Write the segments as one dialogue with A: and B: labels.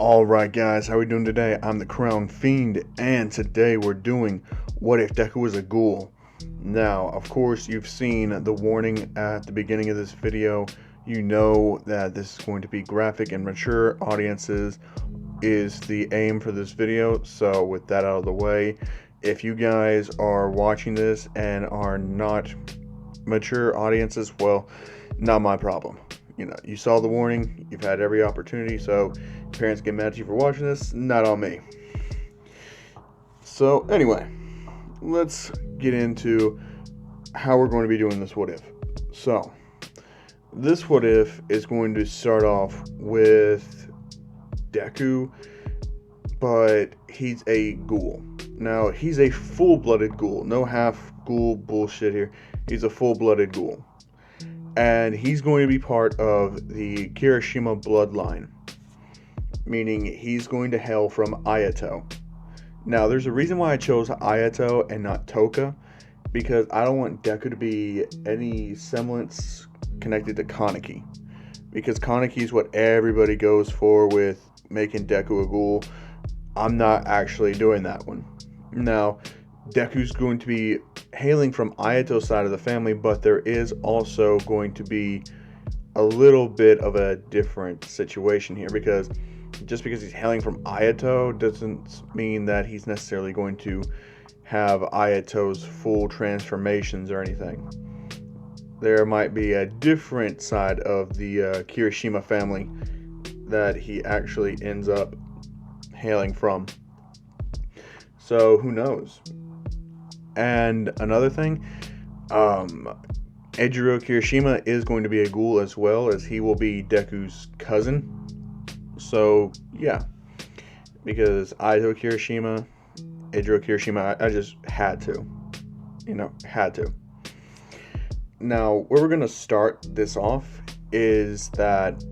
A: Alright guys, how we doing today? I'm the Crown Fiend, and today we're doing What If Deku Was a Ghoul? Now, of course, you've seen the warning at the beginning of this video. You know that this is going to be graphic and mature audiences is the aim for this video. So with that out of the way, if you guys are watching this and are not mature audiences, well, not my problem. You know, you saw the warning, you've had every opportunity, so parents get mad at you for watching this, not on me. So anyway, let's get into how we're going to be doing this what if. So this what if is going to start off with Deku, but he's a ghoul. Now, he's a full-blooded ghoul, no half ghoul bullshit here. He's a full-blooded ghoul. And he's going to be part of the Kirishima bloodline, meaning he's going to hail from Ayato. Now, there's a reason why I chose Ayato and not Toka, because I don't want Deku to be any semblance connected to Kaneki, because Kaneki is what everybody goes for with making Deku a ghoul. I'm not actually doing that one. Now, Deku's going to be hailing from Ayato's side of the family, but there is also going to be a little bit of a different situation here, because just because he's hailing from Ayato doesn't mean that he's necessarily going to have Ayato's full transformations or anything. There might be a different side of the Kirishima family that he actually ends up hailing from. So who knows? And another thing, Ejiro Kirishima is going to be a ghoul as well, as he will be Deku's cousin. So yeah, because Ejiro Kirishima, I just had to, had to. Now, where we're going to start this off is that,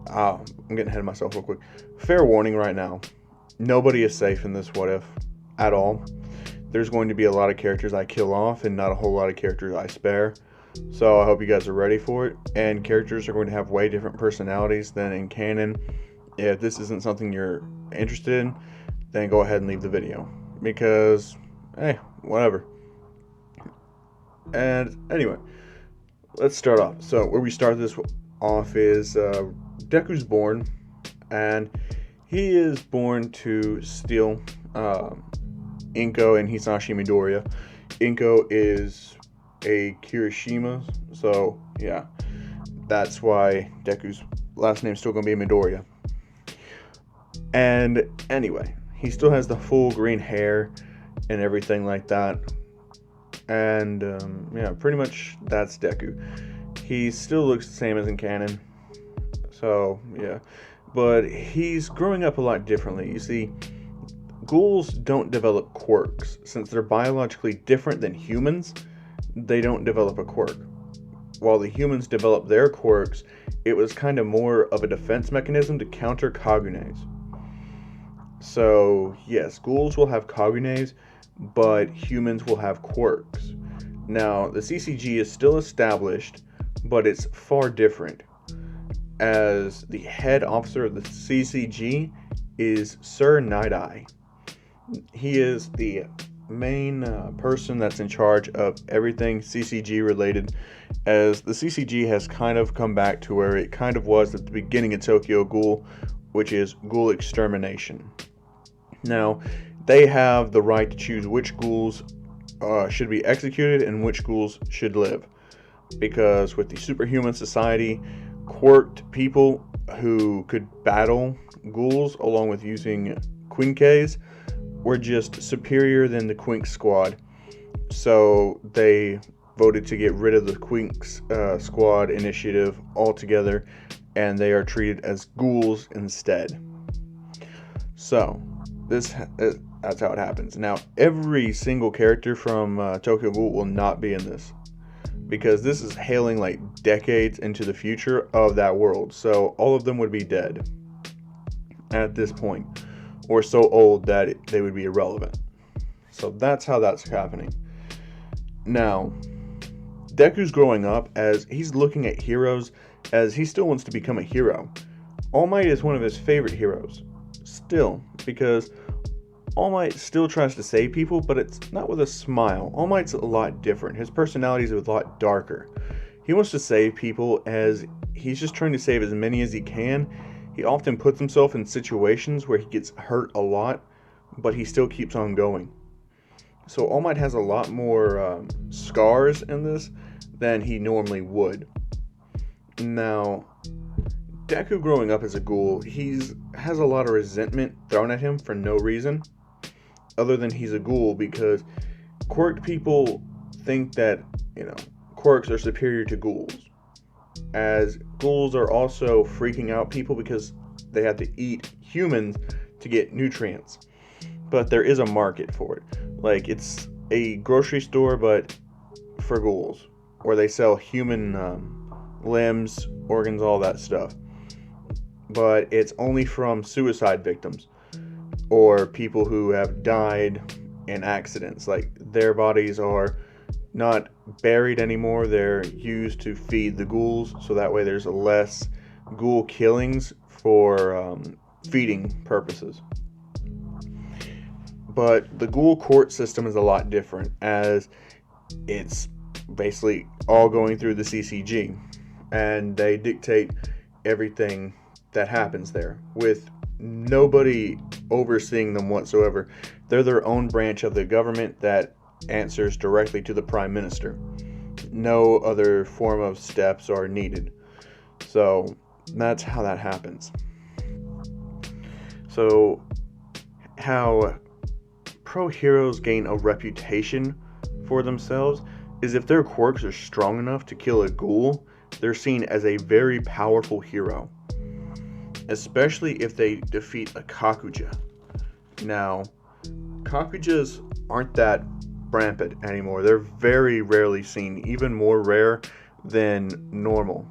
A: I'm getting ahead of myself real quick. Fair warning right now, nobody is safe in this what if at all. There's going to be a lot of characters I kill off and not a whole lot of characters I spare. So I hope you guys are ready for it. And characters are going to have way different personalities than in canon. If this isn't something you're interested in, then go ahead and leave the video. Because, hey, whatever. And anyway, let's start off. So where we start this off is Deku's born. And he is born to steal Inko and Hisashi Midoriya. Inko is a Kirishima, so yeah, that's why Deku's last name's still going to be Midoriya. And anyway, he still has the full green hair and everything like that. And yeah, pretty much that's Deku. He still looks the same as in canon. So yeah, but he's growing up a lot differently. You see, ghouls don't develop quirks. Since they're biologically different than humans, they don't develop a quirk. While the humans develop their quirks, it was kind of more of a defense mechanism to counter Kagunes. So yes, ghouls will have Kagunes, but humans will have quirks. Now, the CCG is still established, but it's far different, as the head officer of the CCG is Sir Night-Eye. He is the main person that's in charge of everything CCG related, as the CCG has kind of come back to where it kind of was at the beginning of Tokyo Ghoul, which is ghoul extermination. Now, they have the right to choose which ghouls should be executed and which ghouls should live, because with the superhuman society, quirked people who could battle ghouls along with using Quinkes were just superior than the Quink squad. So they voted to get rid of the Quinks squad initiative altogether, and they are treated as ghouls instead. So that's how it happens. Now, every single character from Tokyo Ghoul will not be in this, because this is hailing like decades into the future of that world. So all of them would be dead at this point, or so old that they would be irrelevant. So that's how that's happening. Now, Deku's growing up as he's looking at heroes, as he still wants to become a hero. All Might is one of his favorite heroes. still, because All Might still tries to save people, but it's not with a smile. All Might's a lot different. His personality is a lot darker. He wants to save people as he's just trying to save as many as he can. He often puts himself in situations where he gets hurt a lot, but he still keeps on going. So All Might has a lot more scars in this than he normally would. Now, Deku growing up as a ghoul, has a lot of resentment thrown at him for no reason, other than he's a ghoul, because quirked people think that, quirks are superior to ghouls, as ghouls are also freaking out people because they have to eat humans to get nutrients. But there is a market for it. Like, it's a grocery store, but for ghouls, where they sell human limbs, organs, all that stuff. But it's only from suicide victims or people who have died in accidents. Like, their bodies are not buried anymore. They're used to feed the ghouls, so that way there's less ghoul killings for feeding purposes. But the ghoul court system is a lot different, as it's basically all going through the CCG, and they dictate everything that happens there, with nobody overseeing them whatsoever. They're their own branch of the government that answers directly to the Prime Minister. No other form of steps are needed. So that's how that happens. So how pro heroes gain a reputation for themselves is if their quirks are strong enough to kill a ghoul, they're seen as a very powerful hero, especially if they defeat a Kakuja. Now, Kakujas aren't that rampant anymore. They're very rarely seen, even more rare than normal.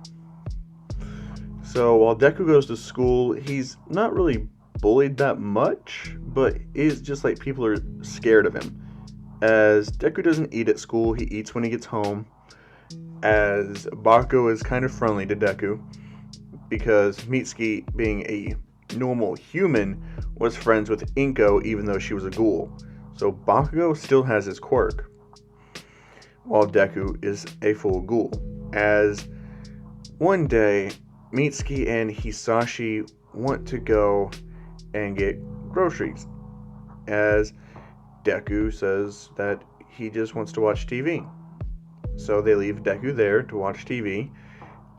A: So while Deku goes to school, he's not really bullied that much, but is just like people are scared of him. As Deku doesn't eat at school, he eats when he gets home. As Bakugo is kind of friendly to Deku, because Mitsuki, being a normal human, was friends with Inko even though she was a ghoul. So Bakugo still has his quirk, while Deku is a full ghoul. As one day, Mitsuki and Hisashi want to go and get groceries, as Deku says that he just wants to watch TV. So they leave Deku there to watch TV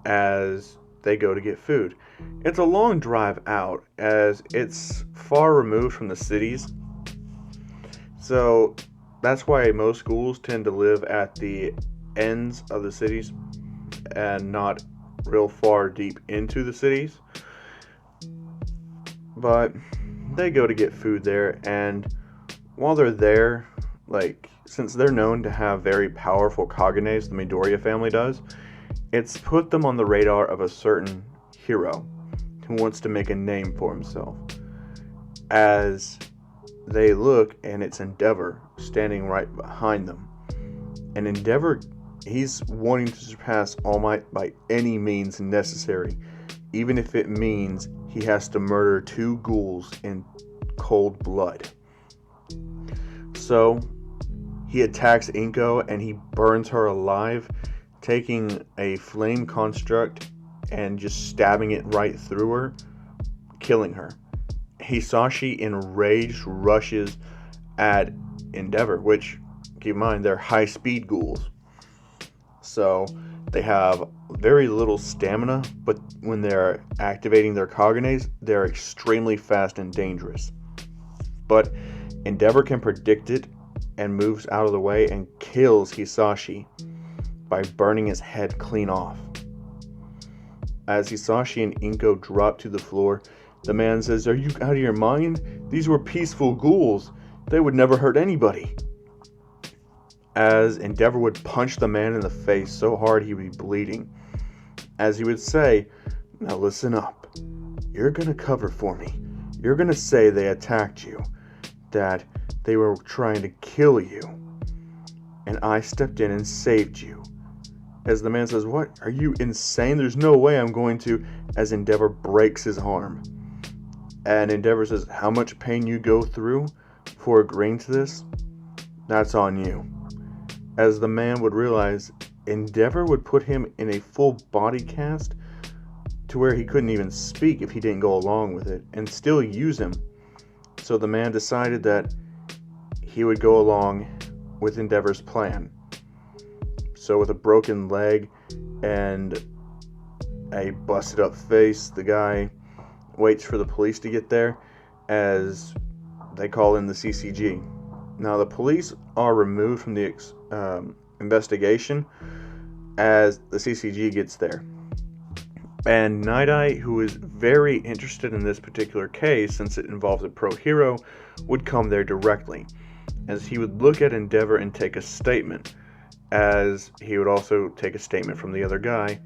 A: as they go to get food. It's a long drive out, as it's far removed from the cities. So that's why most schools tend to live at the ends of the cities and not real far deep into the cities. But they go to get food there, and while they're there, since they're known to have very powerful Kagenes, the Midoriya family does, it's put them on the radar of a certain hero who wants to make a name for himself. As they look, and it's Endeavor standing right behind them. And Endeavor, he's wanting to surpass All Might by any means necessary, even if it means he has to murder 2 ghouls in cold blood. So he attacks Inko and he burns her alive, taking a flame construct and just stabbing it right through her, killing her. Hisashi, enraged, rushes at Endeavor, which, keep in mind, they're high-speed ghouls. So they have very little stamina, but when they're activating their Kagenes, they're extremely fast and dangerous. But Endeavor can predict it and moves out of the way and kills Hisashi by burning his head clean off. As Hisashi and Inko drop to the floor, the man says, "Are you out of your mind? These were peaceful ghouls. They would never hurt anybody." As Endeavor would punch the man in the face so hard he would be bleeding. As he would say, "Now listen up. You're gonna cover for me. You're gonna say they attacked you, that they were trying to kill you, and I stepped in and saved you." As the man says, "What? Are you insane? There's no way I'm going to," as Endeavor breaks his arm. And Endeavor says, how much pain you go through for agreeing to this, that's on you. As the man would realize, Endeavor would put him in a full body cast to where he couldn't even speak if he didn't go along with it, and still use him. So the man decided that he would go along with Endeavor's plan. So with a broken leg and a busted up face, the guy waits for the police to get there as they call in the CCG. Now the police are removed from the investigation as the CCG gets there. And Night Eye, who is very interested in this particular case since it involves a pro hero, would come there directly, as he would look at Endeavor and take a statement, as he would also take a statement from the other guy.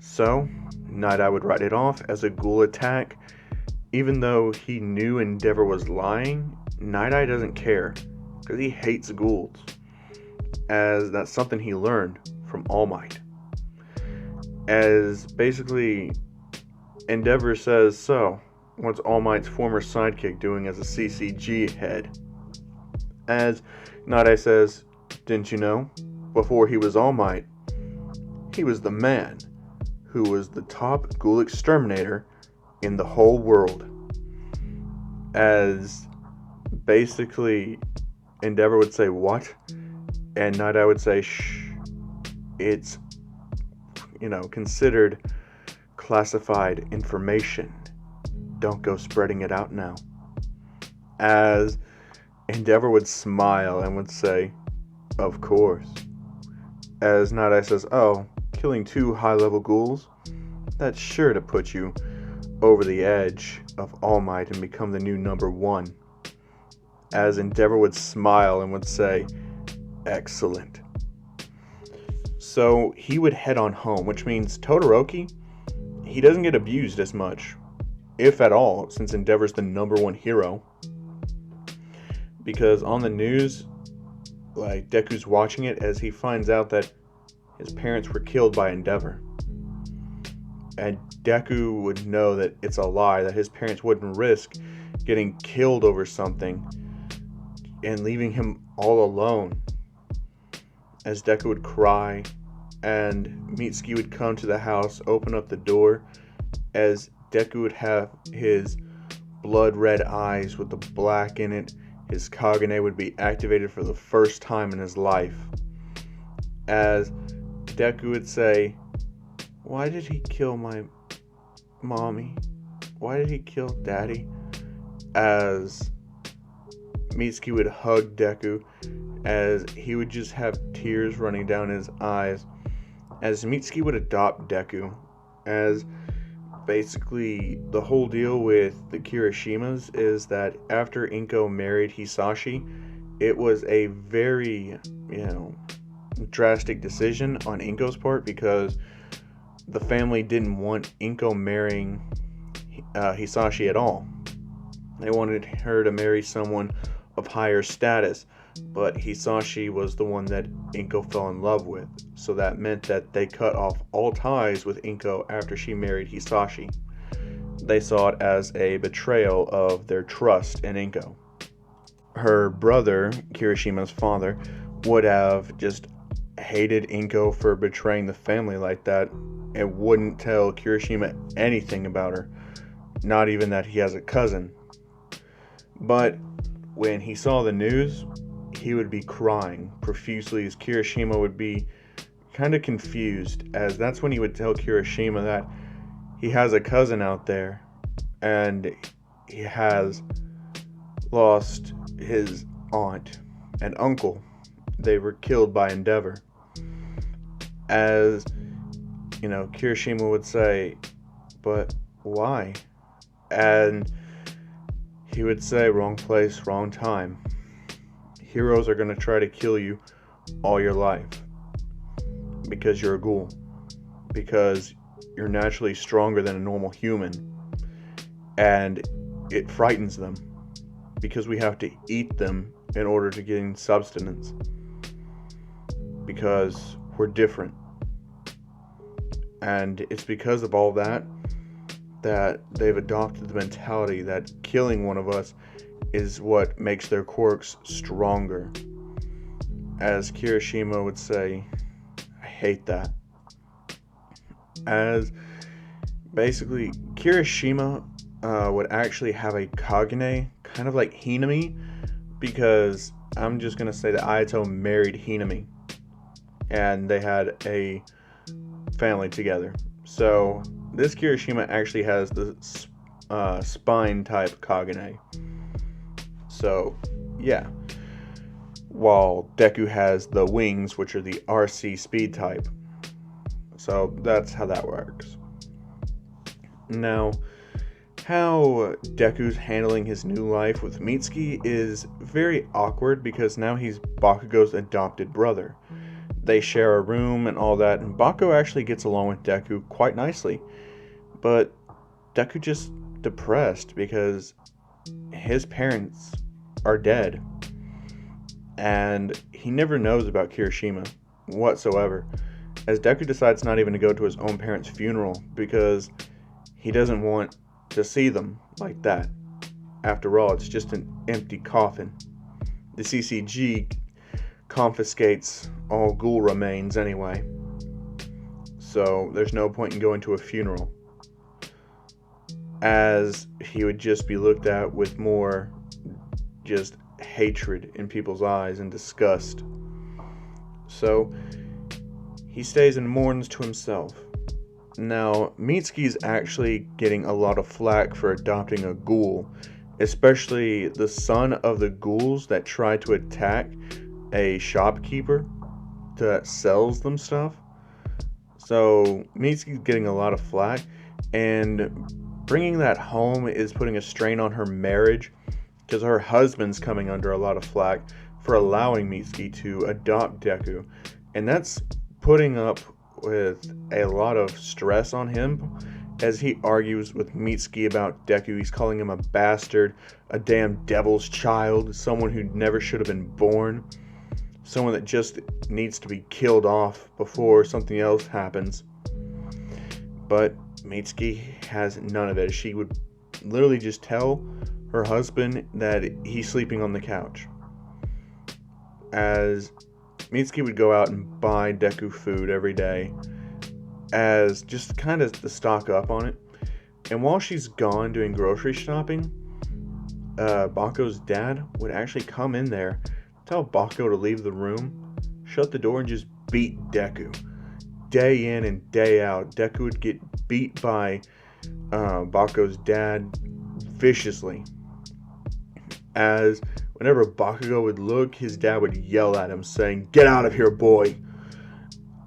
A: So Night Eye would write it off as a ghoul attack. Even though he knew Endeavor was lying, Night Eye doesn't care, because he hates ghouls, as that's something he learned from All Might. As basically Endeavor says, so what's All Might's former sidekick doing as a CCG head? As Night Eye says, didn't you know? Before he was All Might, he was the man who was the top ghoul exterminator in the whole world. As basically Endeavor would say, what? And Night Eye would say, shh, it's, considered classified information. Don't go spreading it out now. As Endeavor would smile and would say, of course. As Night Eye says, oh, killing 2 high-level ghouls? That's sure to put you over the edge of All Might and become the new number 1. As Endeavor would smile and would say, excellent. So he would head on home, which means Todoroki, he doesn't get abused as much, if at all, since Endeavor's the number 1 hero. Because on the news, Deku's watching it as he finds out that his parents were killed by Endeavor. And Deku would know that it's a lie, that his parents wouldn't risk getting killed over something and leaving him all alone. As Deku would cry, and Mitsuki would come to the house, open up the door, as Deku would have his blood red eyes with the black in it. His Kagane would be activated for the first time in his life. As Deku would say, why did he kill my mommy? Why did he kill daddy? As Mitsuki would hug Deku, as he would just have tears running down his eyes, as Mitsuki would adopt Deku, as basically the whole deal with the Kirishimas is that after Inko married Hisashi, it was a very, drastic decision on Inko's part, because the family didn't want Inko marrying Hisashi at all. They wanted her to marry someone of higher status, but Hisashi was the one that Inko fell in love with, so that meant that they cut off all ties with Inko after she married Hisashi. They saw it as a betrayal of their trust in Inko. Her brother, Kirishima's father, would have just hated Inko for betraying the family like that and wouldn't tell Kirishima anything about her, not even that he has a cousin. But when he saw the news, he would be crying profusely, as Kirishima would be kind of confused, as that's when he would tell Kirishima that he has a cousin out there and he has lost his aunt and uncle. They were killed by Endeavor. As Kirishima would say, but why? And he would say, wrong place, wrong time. Heroes are going to try to kill you all your life because you're a ghoul, because you're naturally stronger than a normal human, and it frightens them because we have to eat them in order to gain substance, because we're different. And it's because of all that that they've adopted the mentality that killing one of us is what makes their quirks stronger. As Kirishima would say, I hate that. As basically, Kirishima would actually have a Kagane, kind of like Hinami, because I'm just going to say that Ayato married Hinami, and they had a family together. So this Kirishima actually has the spine type Kagane. So yeah, while Deku has the wings, which are the RC speed type. So that's how that works. Now, how Deku's handling his new life with Mitsuki is very awkward because now he's Bakugo's adopted brother. They share a room and all that, and Bakugo actually gets along with Deku quite nicely. But Deku just depressed because his parents are dead. And he never knows about Kirishima whatsoever, as Deku decides not even to go to his own parents' funeral because he doesn't want to see them like that. After all, it's just an empty coffin. The CCG confiscates all Ghoul remains anyway, so there's no point in going to a funeral, as he would just be looked at with more just hatred in people's eyes and disgust. So he stays and mourns to himself. Now, Mitsuki's actually getting a lot of flack for adopting a ghoul, especially the son of the ghouls that try to attack a shopkeeper that sells them stuff. So Mitsuki's getting a lot of flack, and bringing that home is putting a strain on her marriage because her husband's coming under a lot of flack for allowing Mitsuki to adopt Deku, and that's putting up with a lot of stress on him as he argues with Mitsuki about Deku. He's calling him a bastard, a damn devil's child, someone who never should have been born, someone that just needs to be killed off before something else happens. But Mitsuki has none of it. She would literally just tell her husband that he's sleeping on the couch, as Mitsuki would go out and buy Deku food every day, as just kind of to stock up on it. And while she's gone doing grocery shopping, Bakugo's dad would actually come in there, tell Bakugo to leave the room, shut the door, and just beat Deku. Day in and day out, Deku would get beat by Bakugo's dad viciously, as whenever Bakugo would look, his dad would yell at him saying, "Get out of here, boy!"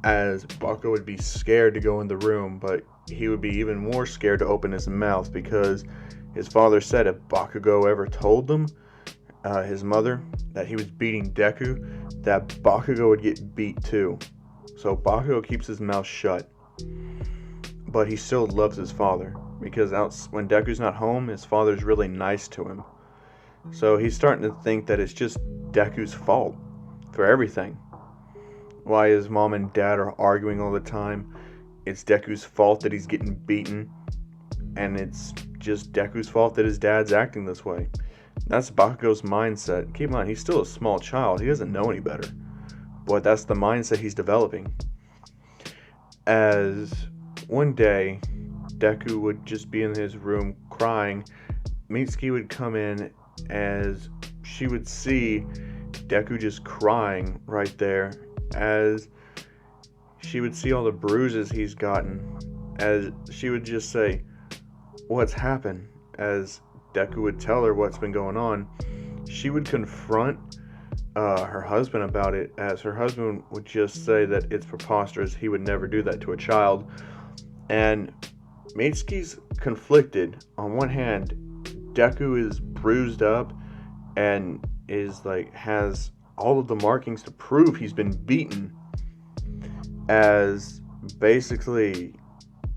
A: As Bakugo would be scared to go in the room, but he would be even more scared to open his mouth because his father said if Bakugo ever told them, his mother, that he was beating Deku, that Bakugo would get beat too. So Bakugo keeps his mouth shut, but he still loves his father because when Deku's not home, his father's really nice to him. So he's starting to think that it's just Deku's fault for everything. Why his mom and dad are arguing all the time, it's Deku's fault that he's getting beaten, and it's just Deku's fault that his dad's acting this way. That's Bakugo's mindset. Keep in mind, he's still a small child. He doesn't know any better. But that's the mindset he's developing. As one day, Deku would just be in his room crying, Mitsuki would come in, as she would see Deku just crying right there, as she would see all the bruises he's gotten, as she would just say, "What's happened?" As Deku would tell her what's been going on, she would confront her husband about it, as her husband would just say that it's preposterous, he would never do that to a child. And Mitsuki's conflicted. On one hand, Deku is bruised up and is has all of the markings to prove he's been beaten, as basically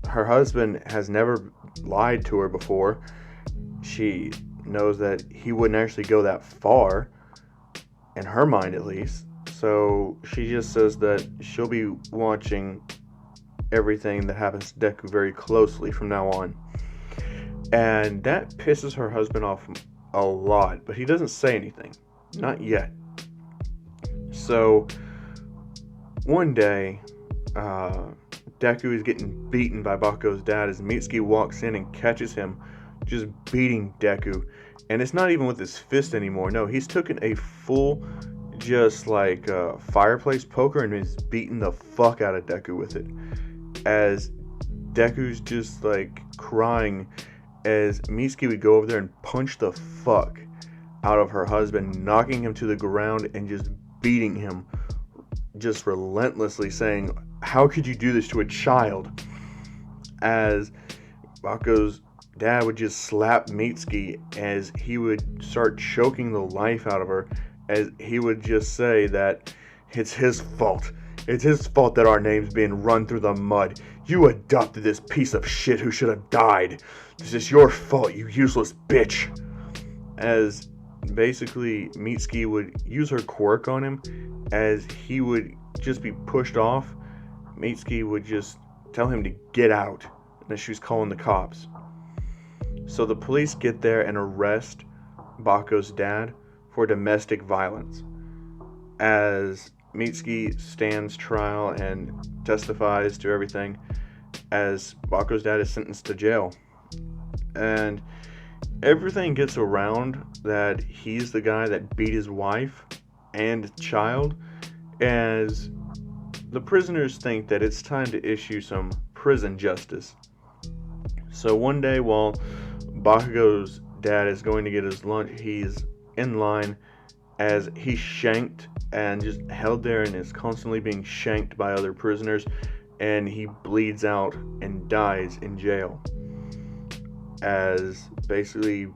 A: her husband has never lied to her before. She knows that he wouldn't actually go that far, in her mind at least. So she just says that she'll be watching everything that happens to Deku very closely from now on. And that pisses her husband off a lot, but he doesn't say anything. Not yet. So, one day, Deku is getting beaten by Bakugo's dad as Mitsuki walks in and catches him just beating Deku. And it's not even with his fist anymore. No, he's taken a full, just like fireplace poker and is beating the fuck out of Deku with it. As Deku's just like crying as Mitsuki would go over there and punch the fuck out of her husband, knocking him to the ground and just beating him just relentlessly, saying, "How could you do this to a child?" As Bakugo's dad would just slap Mitsuki as he would start choking the life out of her, as he would just say that it's his fault. It's his fault that our name's being run through the mud. You adopted this piece of shit who should have died. This is your fault, you useless bitch. As basically Mitsuki would use her quirk on him, as he would just be pushed off, Mitsuki would just tell him to get out, and that she was calling the cops. So the police get there and arrest Bakugo's dad for domestic violence. As Mitsuki stands trial and testifies to everything, as Bakugo's dad is sentenced to jail. And everything gets around that he's the guy that beat his wife and child, as the prisoners think that it's time to issue some prison justice. So one day while Bakugo's dad is going to get his lunch, he's in line as he's shanked and just held there and is constantly being shanked by other prisoners, and he bleeds out and dies in jail. As basically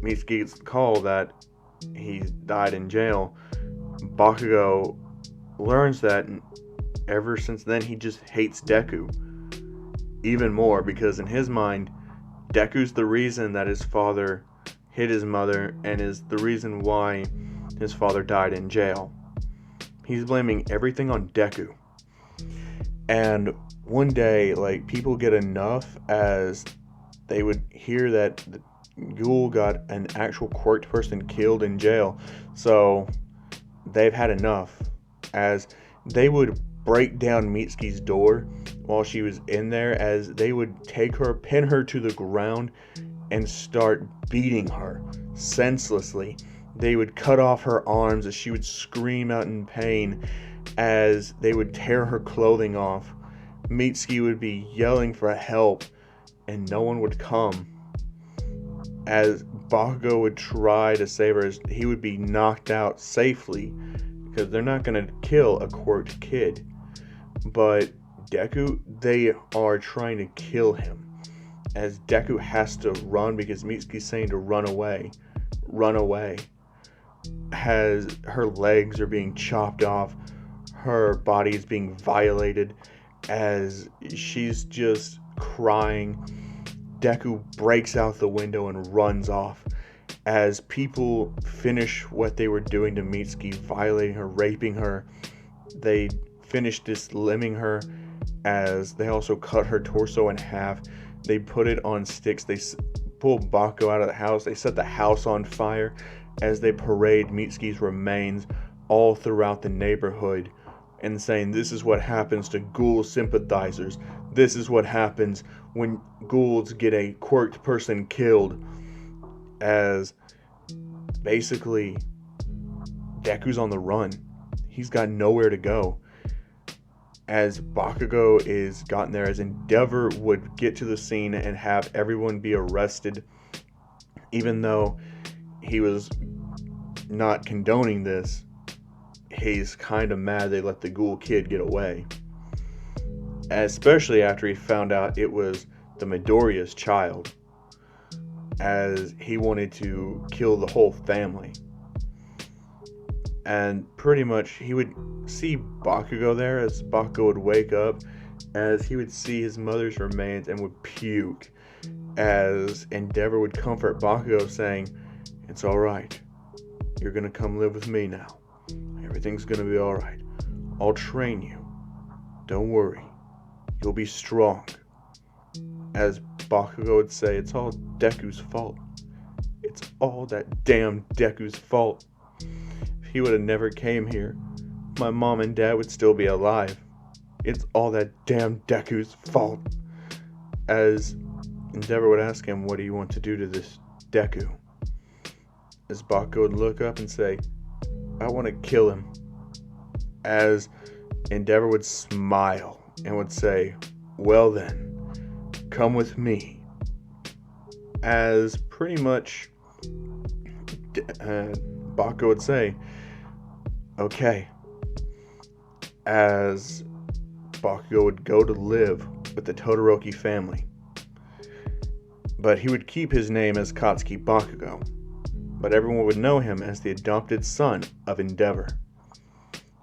A: Mitsuki gets the call that he died in jail, Bakugo learns that, and ever since then he just hates Deku even more, because in his mind Deku's the reason that his father hit his mother and is the reason why his father died in jail. He's blaming everything on Deku. And one day, like, people get enough as they would hear that the Ghoul got an actual quirked person killed in jail. So they've had enough, as they would break down Mitsuki's door while she was in there, as they would take her, pin her to the ground, and start beating her senselessly. They would cut off her arms as she would scream out in pain, as they would tear her clothing off. Mitsuki would be yelling for help, and no one would come. As Bakugo would try to save her, as he would be knocked out safely, because they're not going to kill a quirked kid. But Deku, they are trying to kill him, as Deku has to run because Mitsuki's saying to run away. Run away. As her legs are being chopped off, her body is being violated, as she's just crying. Deku breaks out the window and runs off. As people finish what they were doing to Mitsuki, violating her, raping her, they finish dislimbing her, as they also cut her torso in half. They put it on sticks. They pull Bakugo out of the house. They set the house on fire as they parade Mitsuki's remains all throughout the neighborhood, and saying, "This is what happens to Ghoul sympathizers. This is what happens when Ghouls get a quirked person killed." As basically Deku's on the run. He's got nowhere to go. As Bakugo is gotten there, as Endeavor would get to the scene and have everyone be arrested, even though he was not condoning this, he's kind of mad they let the Ghoul kid get away. Especially after he found out it was the Midoriya's child, as he wanted to kill the whole family. And pretty much he would see Bakugo there, as Bakugo would wake up, as he would see his mother's remains and would puke, as Endeavor would comfort Bakugo saying, "It's alright, you're gonna come live with me now. Everything's gonna be alright. I'll train you. Don't worry, you'll be strong." As Bakugo would say, "It's all Deku's fault. It's all that damn Deku's fault. If he would have never came here, my mom and dad would still be alive. It's all that damn Deku's fault." As Endeavor would ask him, "What do you want to do to this Deku?" As Bakugo would look up and say, "I want to kill him." As Endeavor would smile and would say, "Well then, come with me." As pretty much Bakugo would say, "Okay." As Bakugo would go to live with the Todoroki family. But he would keep his name as Katsuki Bakugo. But everyone would know him as the adopted son of Endeavor.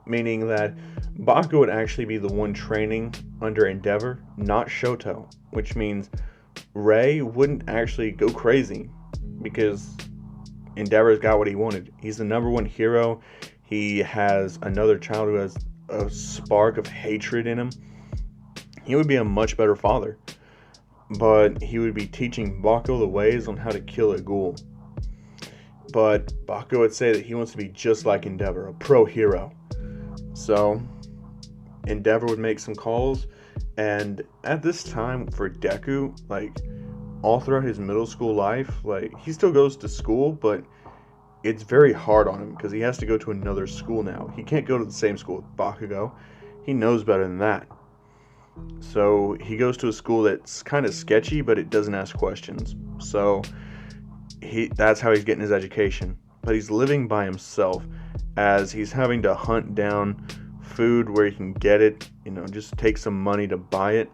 A: Meaning that Bakugo would actually be the one training under Endeavor, not Shoto. Which means Rei wouldn't actually go crazy because Endeavor's got what he wanted. He's the number one hero. He has another child who has a spark of hatred in him. He would be a much better father. But he would be teaching Bakugo the ways on how to kill a ghoul. But Bakugo would say that he wants to be just like Endeavor, a pro hero. So Endeavor would make some calls, and at this time for Deku, like all throughout his middle school life, like he still goes to school, but it's very hard on him because he has to go to another school now. He can't go to the same school with Bakugo. He knows better than that. So he goes to a school that's kind of sketchy, but it doesn't ask questions. So that's how he's getting his education. But he's living by himself as he's having to hunt down food where he can get it, just take some money to buy it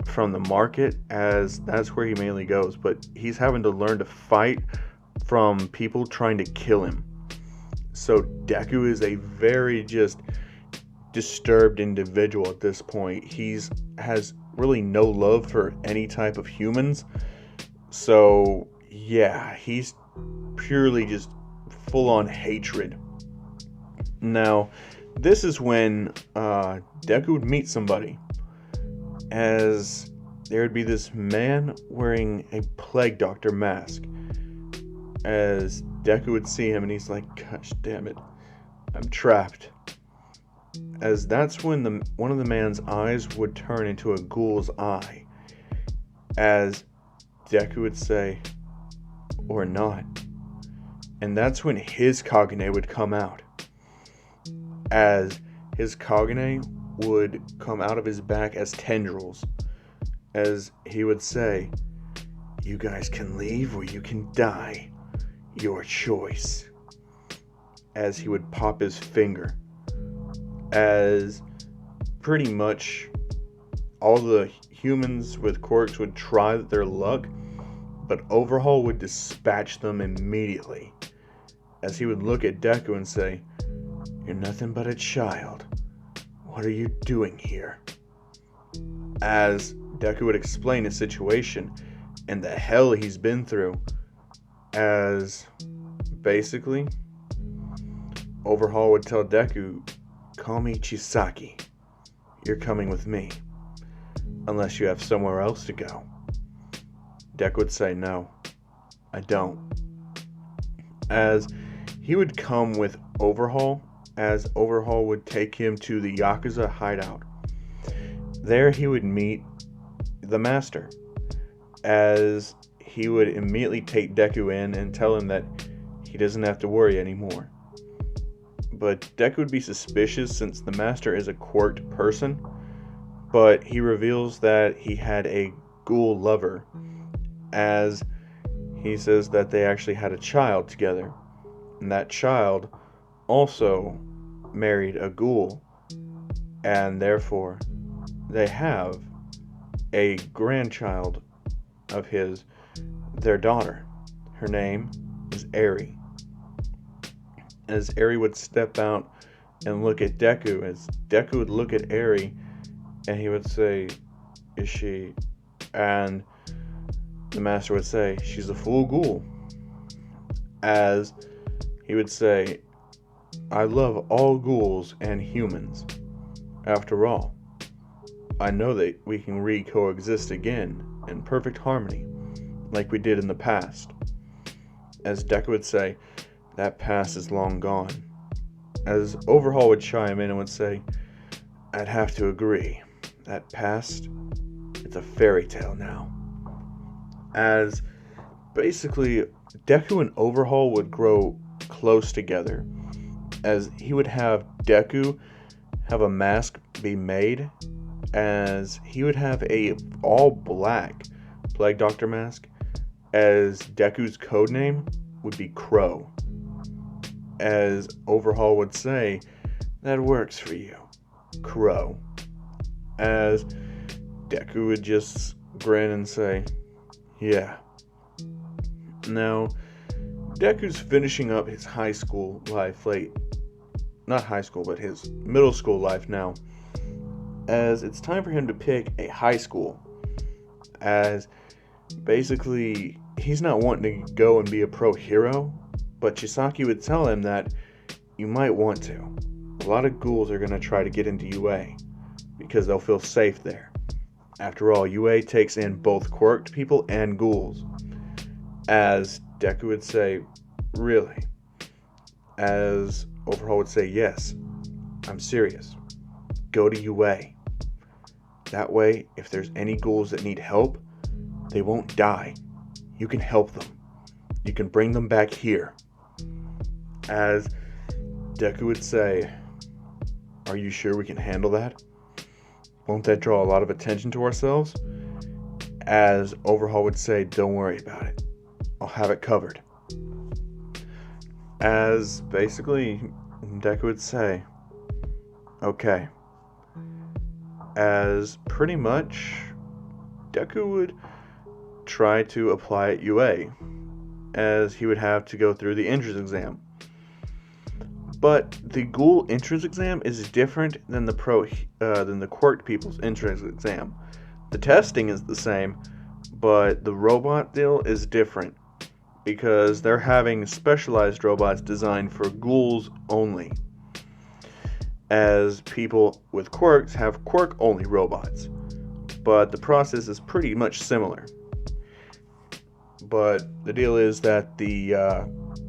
A: from the market, as that's where he mainly goes. But he's having to learn to fight from people trying to kill him. So Deku is a very just disturbed individual at this point. Has really no love for any type of humans. So yeah, he's purely just full on hatred. Now, this is when Deku would meet somebody, as there would be this man wearing a plague doctor mask. As Deku would see him and he's like, "Gosh damn it, I'm trapped." As that's when one of the man's eyes would turn into a ghoul's eye. As Deku would say, "Or not." And that's when his Kagune would come out. As his Kagune would come out of his back as tendrils. As he would say, "You guys can leave or you can die. Your choice." As he would pop his finger. As pretty much all the humans with quirks would try their luck, but Overhaul would dispatch them immediately. As he would look at Deku and say, "You're nothing but a child. What are you doing here?" As Deku would explain his situation and the hell he's been through, as basically Overhaul would tell Deku, "Call me Chisaki. You're coming with me. Unless you have somewhere else to go." Deku would say, "No, I don't." As he would come with Overhaul, as Overhaul would take him to the Yakuza hideout. There he would meet the Master, as he would immediately take Deku in and tell him that he doesn't have to worry anymore. But Deku would be suspicious since the Master is a quirked person, but he reveals that he had a ghoul lover, as he says that they actually had a child together, and that child also married a ghoul, and therefore they have a grandchild of his, their daughter. Her name is Eri. As Eri would step out and look at Deku, as Deku would look at Eri and he would say, "Is she?" And the Master would say, "She's a full ghoul." As he would say, "I love all ghouls and humans. After all, I know that we can coexist again in perfect harmony, like we did in the past. As Deku would say, that past is long gone. As Overhaul would chime in and would say, I'd have to agree. That past, it's a fairy tale now. As basically, Deku and Overhaul would grow close together, as he would have Deku have a mask be made, as he would have a all black Plague Doctor mask, as Deku's codename would be Crow. As Overhaul would say, that works for you, Crow. As Deku would just grin and say, yeah. Now, Deku's finishing up his high school life not high school, but his middle school life now, as it's time for him to pick a high school, as basically he's not wanting to go and be a pro hero, but Chisaki would tell him that you might want to. A lot of ghouls are going to try to get into UA, because they'll feel safe there. After all, UA takes in both quirked people and ghouls. As Deku would say, really? As Overhaul would say, yes, I'm serious. Go to UA. That way, if there's any ghouls that need help, they won't die. You can help them. You can bring them back here. As Deku would say, are you sure we can handle that? Won't that draw a lot of attention to ourselves? As Overhaul would say, don't worry about it. I'll have it covered. As basically Deku would say, okay. As pretty much Deku would try to apply at UA, as he would have to go through the entrance exam. But the Ghoul entrance exam is different than the quirked people's entrance exam. The testing is the same, but the robot deal is different, because they're having specialized robots designed for ghouls only, as people with quirks have quirk-only robots. But the process is pretty much similar. But the deal is that the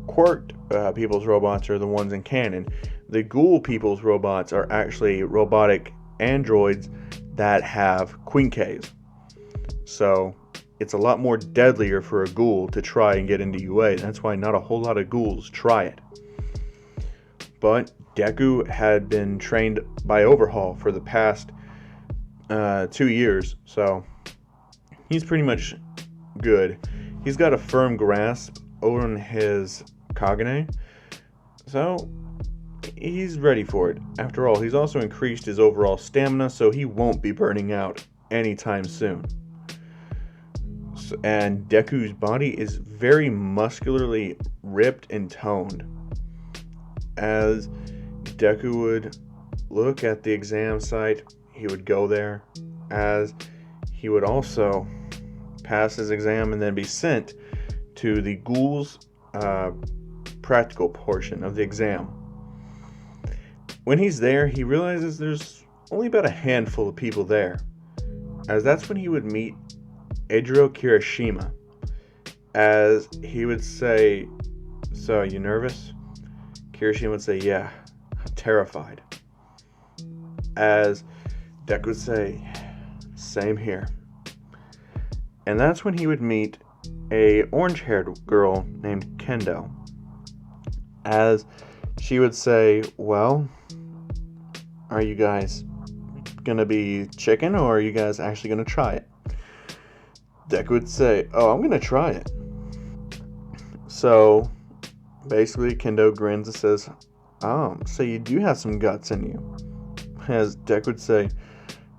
A: quirked people's robots are the ones in canon. The ghoul people's robots are actually robotic androids that have Queen Ks. So it's a lot more deadlier for a ghoul to try and get into UA. That's why not a whole lot of ghouls try it. But Deku had been trained by Overhaul for the past 2 years, so he's pretty much good. He's got a firm grasp on his Kagane, so he's ready for it. After all, he's also increased his overall stamina, so he won't be burning out anytime soon. And Deku's body is very muscularly ripped and toned. As Deku would look at the exam site, he would go there, as he would also pass his exam and then be sent to the ghouls' practical portion of the exam. When he's there, he realizes there's only about a handful of people there, as that's when he would meet Eijiro Kirishima, as he would say, so, you nervous? Kirishima would say, yeah, I'm terrified. As Deku would say, same here. And that's when he would meet a orange-haired girl named Kendo, as she would say, well, are you guys gonna be chicken, or are you guys actually gonna try it? Deku would say, oh, I'm gonna try it. So basically Kendo grins and says, oh, so you do have some guts in you. As Deku would say,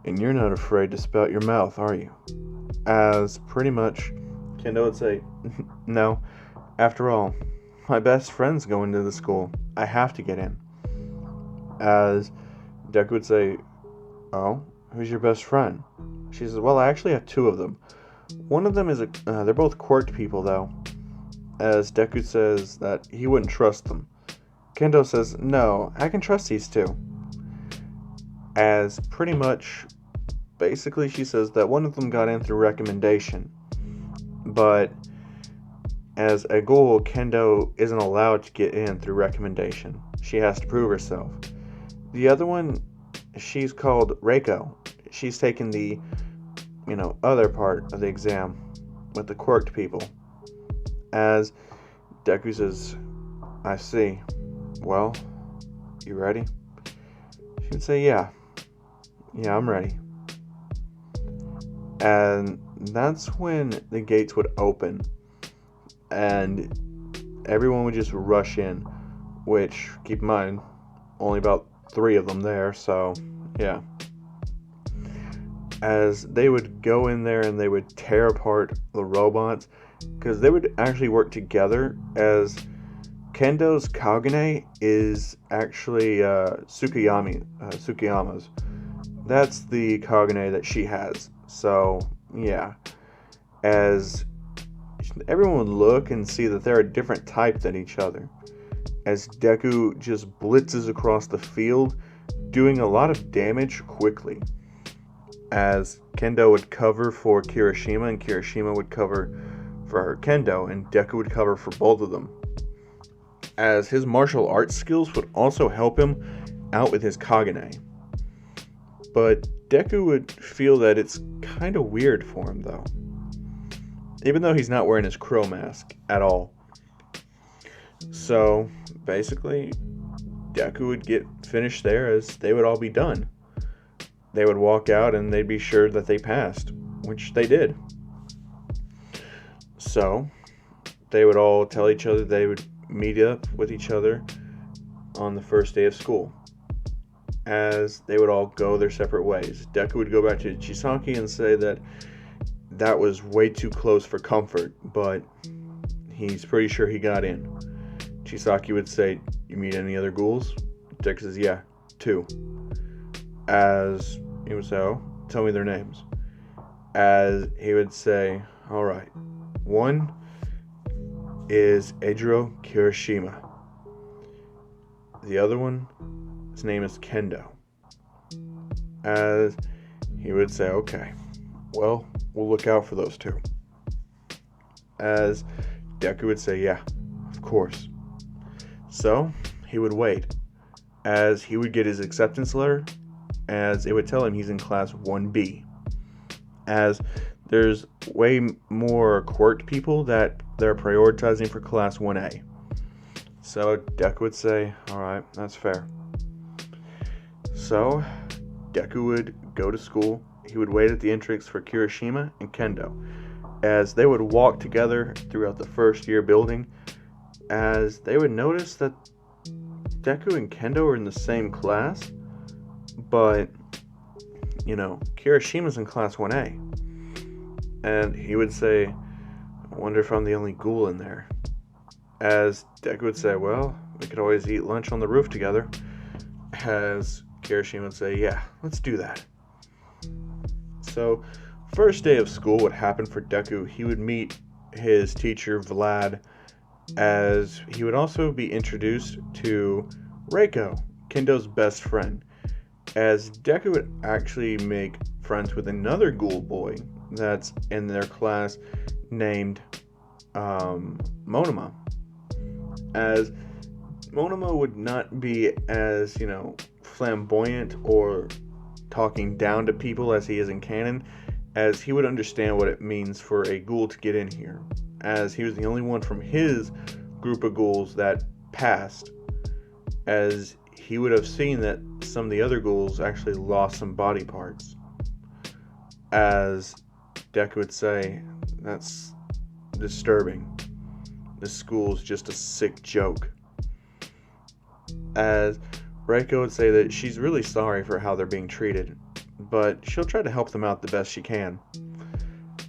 A: and you're not afraid to spout your mouth, are you? As pretty much Kendo would say, no, after all, my best friend's going to the school. I have to get in. As Deku would say, oh, who's your best friend? She says, well, I actually have two of them. One of them is they're both quirked people, though. As Deku says that he wouldn't trust them. Kendo says, no, I can trust these two. As pretty much, basically she says that one of them got in through recommendation, but as a Ghoul, Kendo isn't allowed to get in through recommendation. She has to prove herself. The other one, she's called Reiko. She's taken the, other part of the exam with the quirked people. As Deku says, I see. Well, you ready? She would say, yeah. Yeah, I'm ready. And that's when the gates would open and everyone would just rush in, which, keep in mind, only about 3 of them there, so yeah. As they would go in there and they would tear apart the robots, because they would actually work together, as Kendo's Kagane is actually Tsukiyama's. That's the Kagane that she has. So, yeah. As everyone would look and see that they're a different type than each other. As Deku just blitzes across the field, doing a lot of damage quickly. As Kendo would cover for Kirishima, and Kirishima would cover for Kendo, and Deku would cover for both of them. As his martial arts skills would also help him out with his Kagane. But Deku would feel that it's kind of weird for him, though. Even though he's not wearing his crow mask at all. So, basically, Deku would get finished there as they would all be done. They would walk out and they'd be sure that they passed, which they did. So, they would all tell each other they would meet up with each other on the first day of school. As they would all go their separate ways. Deku would go back to Chisaki and say that was way too close for comfort, but he's pretty sure he got in. Chisaki would say, you meet any other ghouls? Deku says, yeah, 2. As he would say, oh, tell me their names. As he would say, alright, one is Eijiro Kirishima. The other one, his name is Kendo. As he would say, okay, well, we'll look out for those 2. As Deku would say, yeah, of course. So, he would wait. As he would get his acceptance letter, as it would tell him he's in class 1B. As there's way more quirked people that they're prioritizing for class 1A. So, Deku would say, alright, that's fair. So, Deku would go to school. He would wait at the entrance for Kirishima and Kendo, as they would walk together throughout the first year building, as they would notice that Deku and Kendo are in the same class, but, Kirishima's in class 1A. And he would say, I wonder if I'm the only ghoul in there. As Deku would say, well, we could always eat lunch on the roof together. As Kirishima would say, yeah, let's do that. So, first day of school, what happened for Deku, he would meet his teacher, Vlad, as he would also be introduced to Reiko, Kendo's best friend, as Deku would actually make friends with another ghoul boy that's in their class named Monoma, as Monoma would not be as, flamboyant or talking down to people as he is in canon, as he would understand what it means for a ghoul to get in here, as he was the only one from his group of ghouls that passed, as he would have seen that some of the other ghouls actually lost some body parts. As Deku would say, that's disturbing. This school's just a sick joke. As Reiko would say that she's really sorry for how they're being treated, but she'll try to help them out the best she can.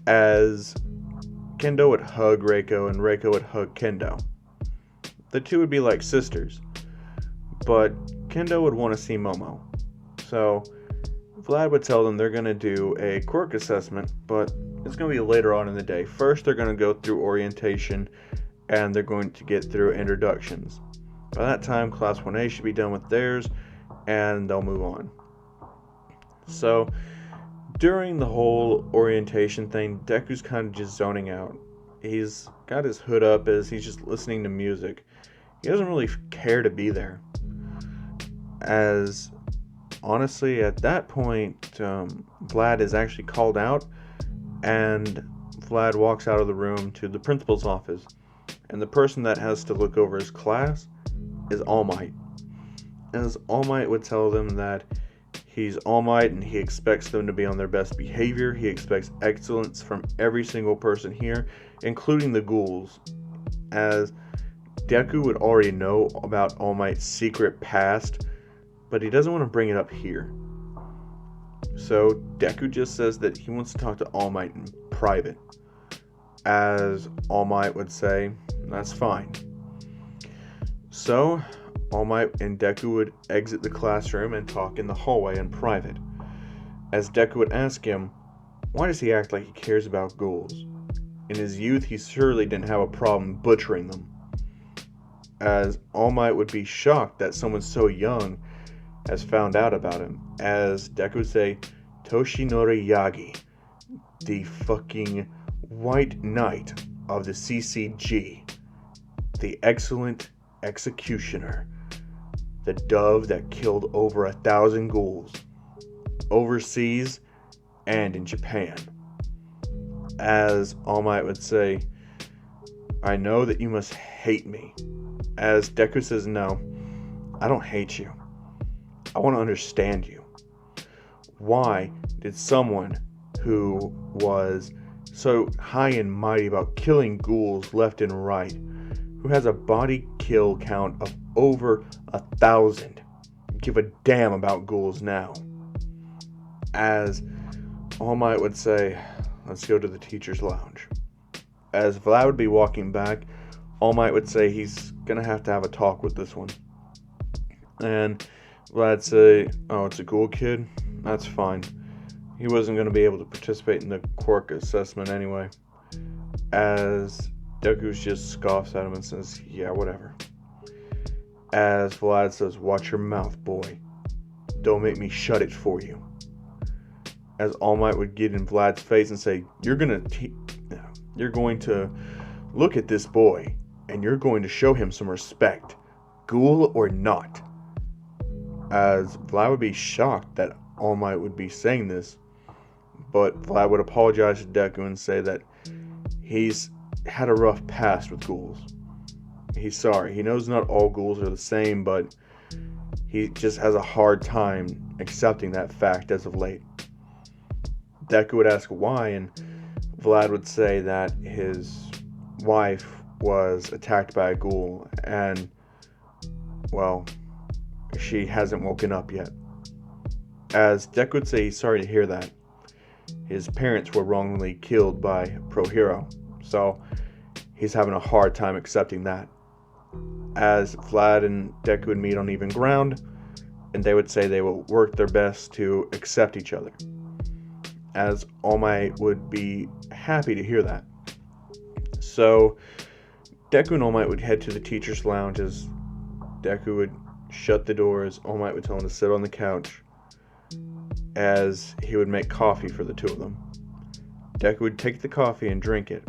A: As Kendo would hug Reiko and Reiko would hug Kendo. The two would be like sisters, but Kendo would want to see Momo. So Vlad would tell them they're going to do a quirk assessment, but it's going to be later on in the day. First, they're going to go through orientation, and they're going to get through introductions. By that time, Class 1A should be done with theirs, and they'll move on. So, During the whole orientation thing, Deku's kind of just zoning out. He's got his hood up as he's just listening to music. He doesn't really care to be there. As honestly, at that point, Vlad is actually called out, and Vlad walks out of the room to the principal's office. And the person that has to look over his class is All Might. As All Might would tell them that he's All Might and he expects them to be on their best behavior. He expects excellence from every single person here, including the ghouls. As Deku would already know about All Might's secret past, but he doesn't want to bring it up here. So Deku just says that he wants to talk to All Might in private. As All Might would say, that's fine. So All Might and Deku would exit the classroom and talk in the hallway in private. As Deku would ask him, why does he act like he cares about ghouls? In his youth, he surely didn't have a problem butchering them. As All Might would be shocked that someone so young has found out about him. As Deku would say, Toshinori Yagi, the fucking White Knight of the CCG, the excellent executioner, the dove that killed over 1,000 ghouls, overseas and in Japan. As All Might would say, I know that you must hate me. As Deku says, no, I don't hate you. I want to understand you. Why did someone who was so high and mighty about killing ghouls left and right, who has a body kill count of over 1,000, give a damn about ghouls now? As All Might would say, let's go to the teacher's lounge. As Vlad would be walking back, All Might would say he's gonna have to have a talk with this one. And Vlad'd say, oh, it's a ghoul kid? That's fine. He wasn't gonna be able to participate in the quirk assessment anyway. As Deku just scoffs at him and says, yeah, whatever. As Vlad says, watch your mouth, boy. Don't make me shut it for you. As All Might would get in Vlad's face and say, you're going to look at this boy and you're going to show him some respect, ghoul or not. As Vlad would be shocked that All Might would be saying this, but Vlad would apologize to Deku and say that he's had a rough past with ghouls. He's sorry. He knows not all ghouls are the same, but he just has a hard time accepting that fact as of late. Deku would ask why, and Vlad would say that his wife was attacked by a ghoul, and, well, she hasn't woken up yet. As Deku would say he's sorry to hear that. His parents were wrongly killed by Pro Hero, so he's having a hard time accepting that. As Vlad and Deku would meet on even ground, and they would say they will work their best to accept each other. As All Might would be happy to hear that. So Deku and All Might would head to the teacher's lounge. As Deku would shut the doors, All Might would tell him to sit on the couch as he would make coffee for the two of them. Deku would take the coffee and drink it.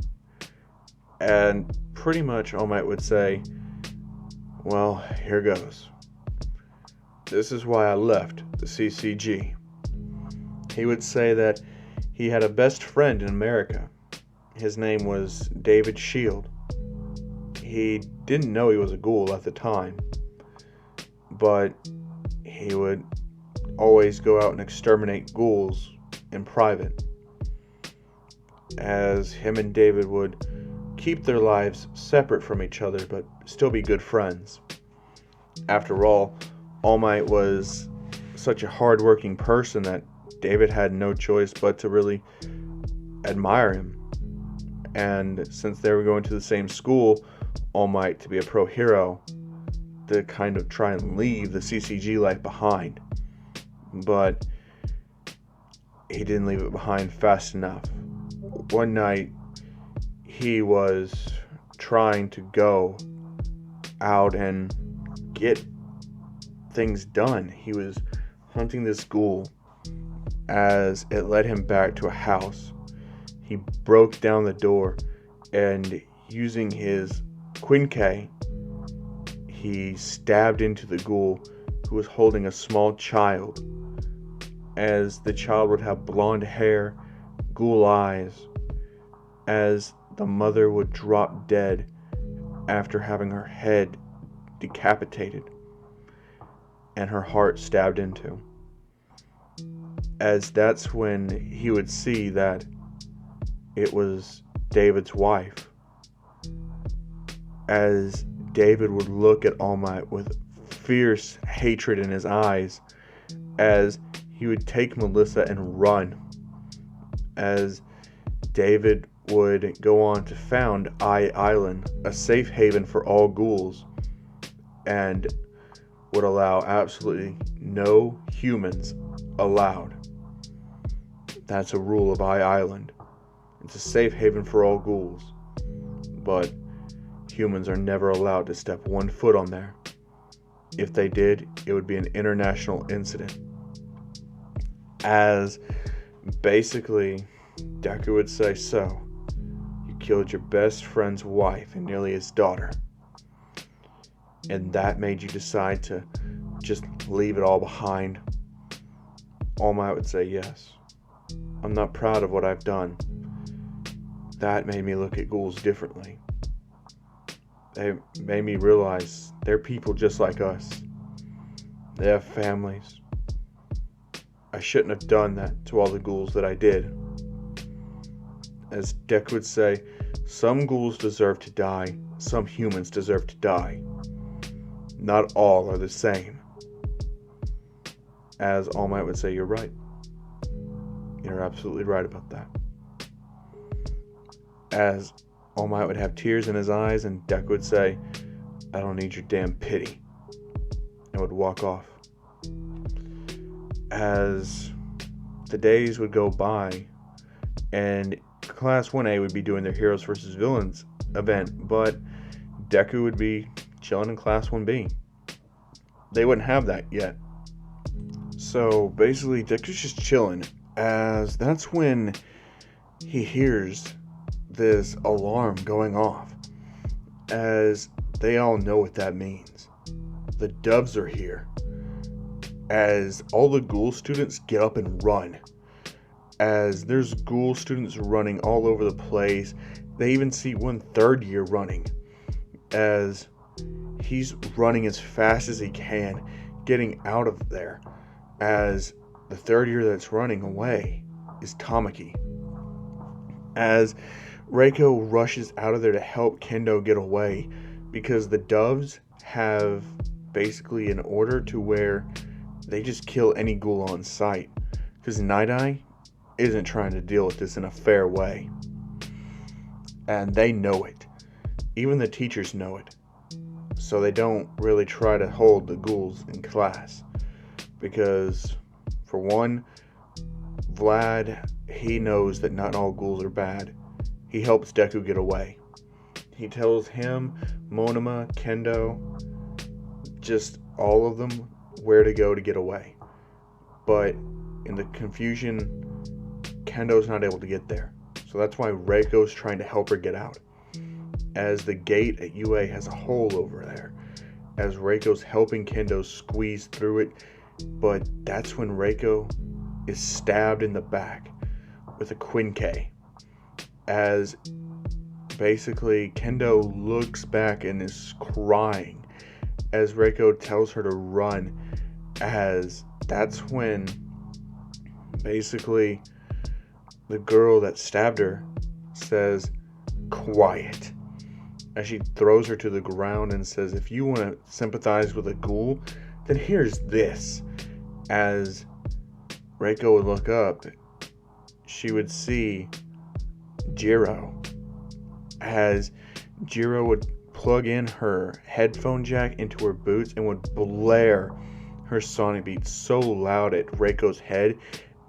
A: And pretty much All Might would say, well, here goes. This is why I left the CCG. He would say that he had a best friend in America. His name was David Shield. He didn't know he was a ghoul at the time, but he would always go out and exterminate ghouls in private. As him and David would keep their lives separate from each other, but still be good friends. After all Might was such a hard-working person that David had no choice but to really admire him. And since they were going to the same school, All Might to be a pro hero, to kind of try and leave the CCG life behind. But he didn't leave it behind fast enough. One night, he was trying to go out and get things done. He was hunting this ghoul, as it led him back to a house. He broke down the door, and using his Quinque, he stabbed into the ghoul, who was holding a small child, as the child would have blonde hair, ghoul eyes, as the mother would drop dead after having her head decapitated and her heart stabbed into. As that's when he would see that it was David's wife. As David would look at All Might with fierce hatred in his eyes, as he would take Melissa and run, as David would go on to found Eye Island, a safe haven for all ghouls, and would allow absolutely no humans allowed. That's a rule of Eye Island. It's a safe haven for all ghouls, but humans are never allowed to step 1 foot on there. If they did, it would be an international incident. As basically Deku would say, so, you killed your best friend's wife and nearly his daughter, and that made you decide to just leave it all behind? All Might would say, yes. I'm not proud of what I've done. That made me look at ghouls differently. They made me realize they're people just like us. They have families. I shouldn't have done that to all the ghouls that I did. As Deku would say, some ghouls deserve to die, some humans deserve to die. Not all are the same. As All Might would say, you're right. You're absolutely right about that. As All Might would have tears in his eyes, and Deku would say, I don't need your damn pity, and would walk off. As the days would go by, and Class 1A would be doing their Heroes vs. Villains event, but Deku would be chilling in Class 1B. They wouldn't have that yet. So basically, Deku's just chilling, as that's when he hears this alarm going off, as they all know what that means. The doves are here, as all the ghoul students get up and run, as there's ghoul students running all over the place. They even see one third year running, as he's running as fast as he can, getting out of there, as the third year that's running away is Tamaki. As Reiko rushes out of there to help Kendo get away, because the doves have basically an order to where they just kill any ghoul on sight, because Night Eye isn't trying to deal with this in a fair way, and they know it. Even the teachers know it, so they don't really try to hold the ghouls in class, because for one, Vlad, he knows that not all ghouls are bad. He helps Deku get away. He tells him, Monoma, Kendo, just all of them, where to go to get away. But in the confusion, Kendo's not able to get there. So that's why Reiko's trying to help her get out, as the gate at UA has a hole over there, as Reiko's helping Kendo squeeze through it. But that's when Reiko is stabbed in the back with a Quinque, as basically Kendo looks back and is crying as Reiko tells her to run, as that's when basically the girl that stabbed her says, quiet, as she throws her to the ground and says, if you want to sympathize with a ghoul, then here's this. As Reiko would look up, she would see Jiro, as Jiro would plug in her headphone jack into her boots and would blare her sonic beat so loud at Reiko's head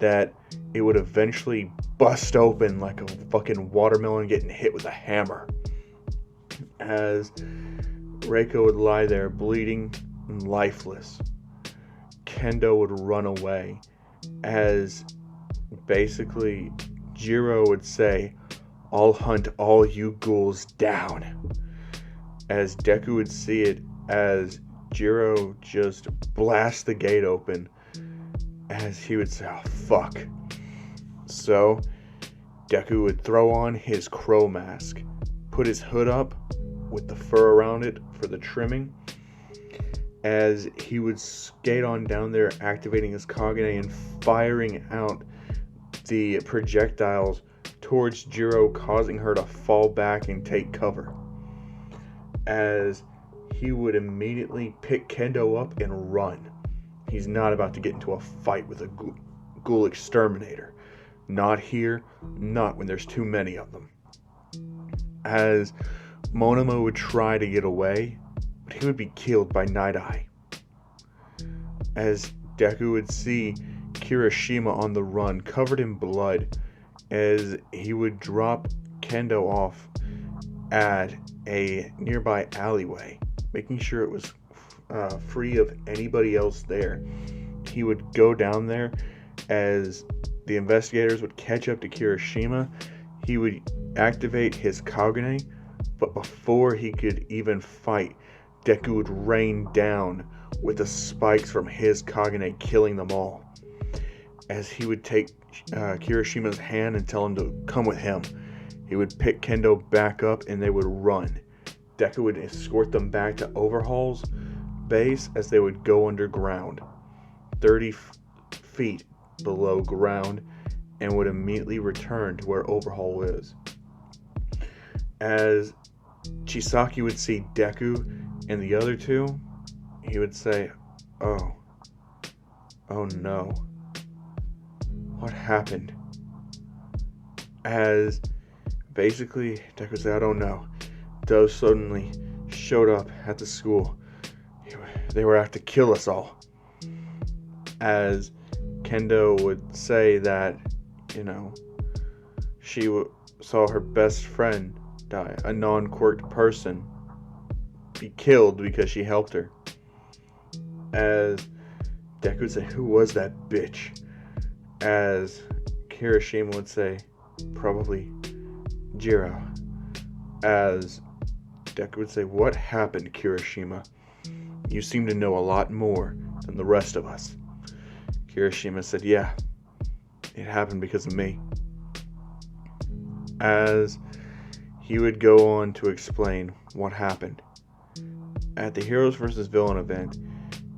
A: that it would eventually bust open like a fucking watermelon getting hit with a hammer, as Reiko would lie there bleeding and lifeless. Kendo would run away, as basically Jiro would say, "I'll hunt all you ghouls down." As Deku would see it as Jiro just blasts the gate open, as he would say, "Oh, fuck." So, Deku would throw on his crow mask, put his hood up with the fur around it for the trimming, as he would skate on down there, activating his Kagane and firing out the projectiles towards Jiro, causing her to fall back and take cover. As he would immediately pick Kendo up and run. He's not about to get into a fight with a ghoul exterminator. Not here, not when there's too many of them. As Monoma would try to get away, but he would be killed by Night Eye. As Deku would see Kirishima on the run, covered in blood, as he would drop Kendo off at a nearby alleyway, making sure it was free of anybody else there. He would go down there as the investigators would catch up to Kirishima. He would activate his Kagane, but before he could even fight, Deku would rain down with the spikes from his Kagane, killing them all. As he would take Kirishima's hand and tell him to come with him, he would pick Kendo back up and they would run. Deku would escort them back to Overhaul's base as they would go underground, 30 feet below ground, and would immediately return to where Overhaul is. As Chisaki would see Deku and the other two, he would say, oh no, what happened?" As basically Deku said, "I don't know. Those suddenly showed up at the school. They were out to kill us all." As Kendo would say that, she saw her best friend die, a non-quirked person, be killed because she helped her. As Deku would say, "Who was that bitch?" As Kirishima would say, "Probably Jiro." As Deku would say, "What happened, Kirishima? You seem to know a lot more than the rest of us." Kirishima said, "Yeah, it happened because of me." As he would go on to explain what happened. At the Heroes vs. Villain event,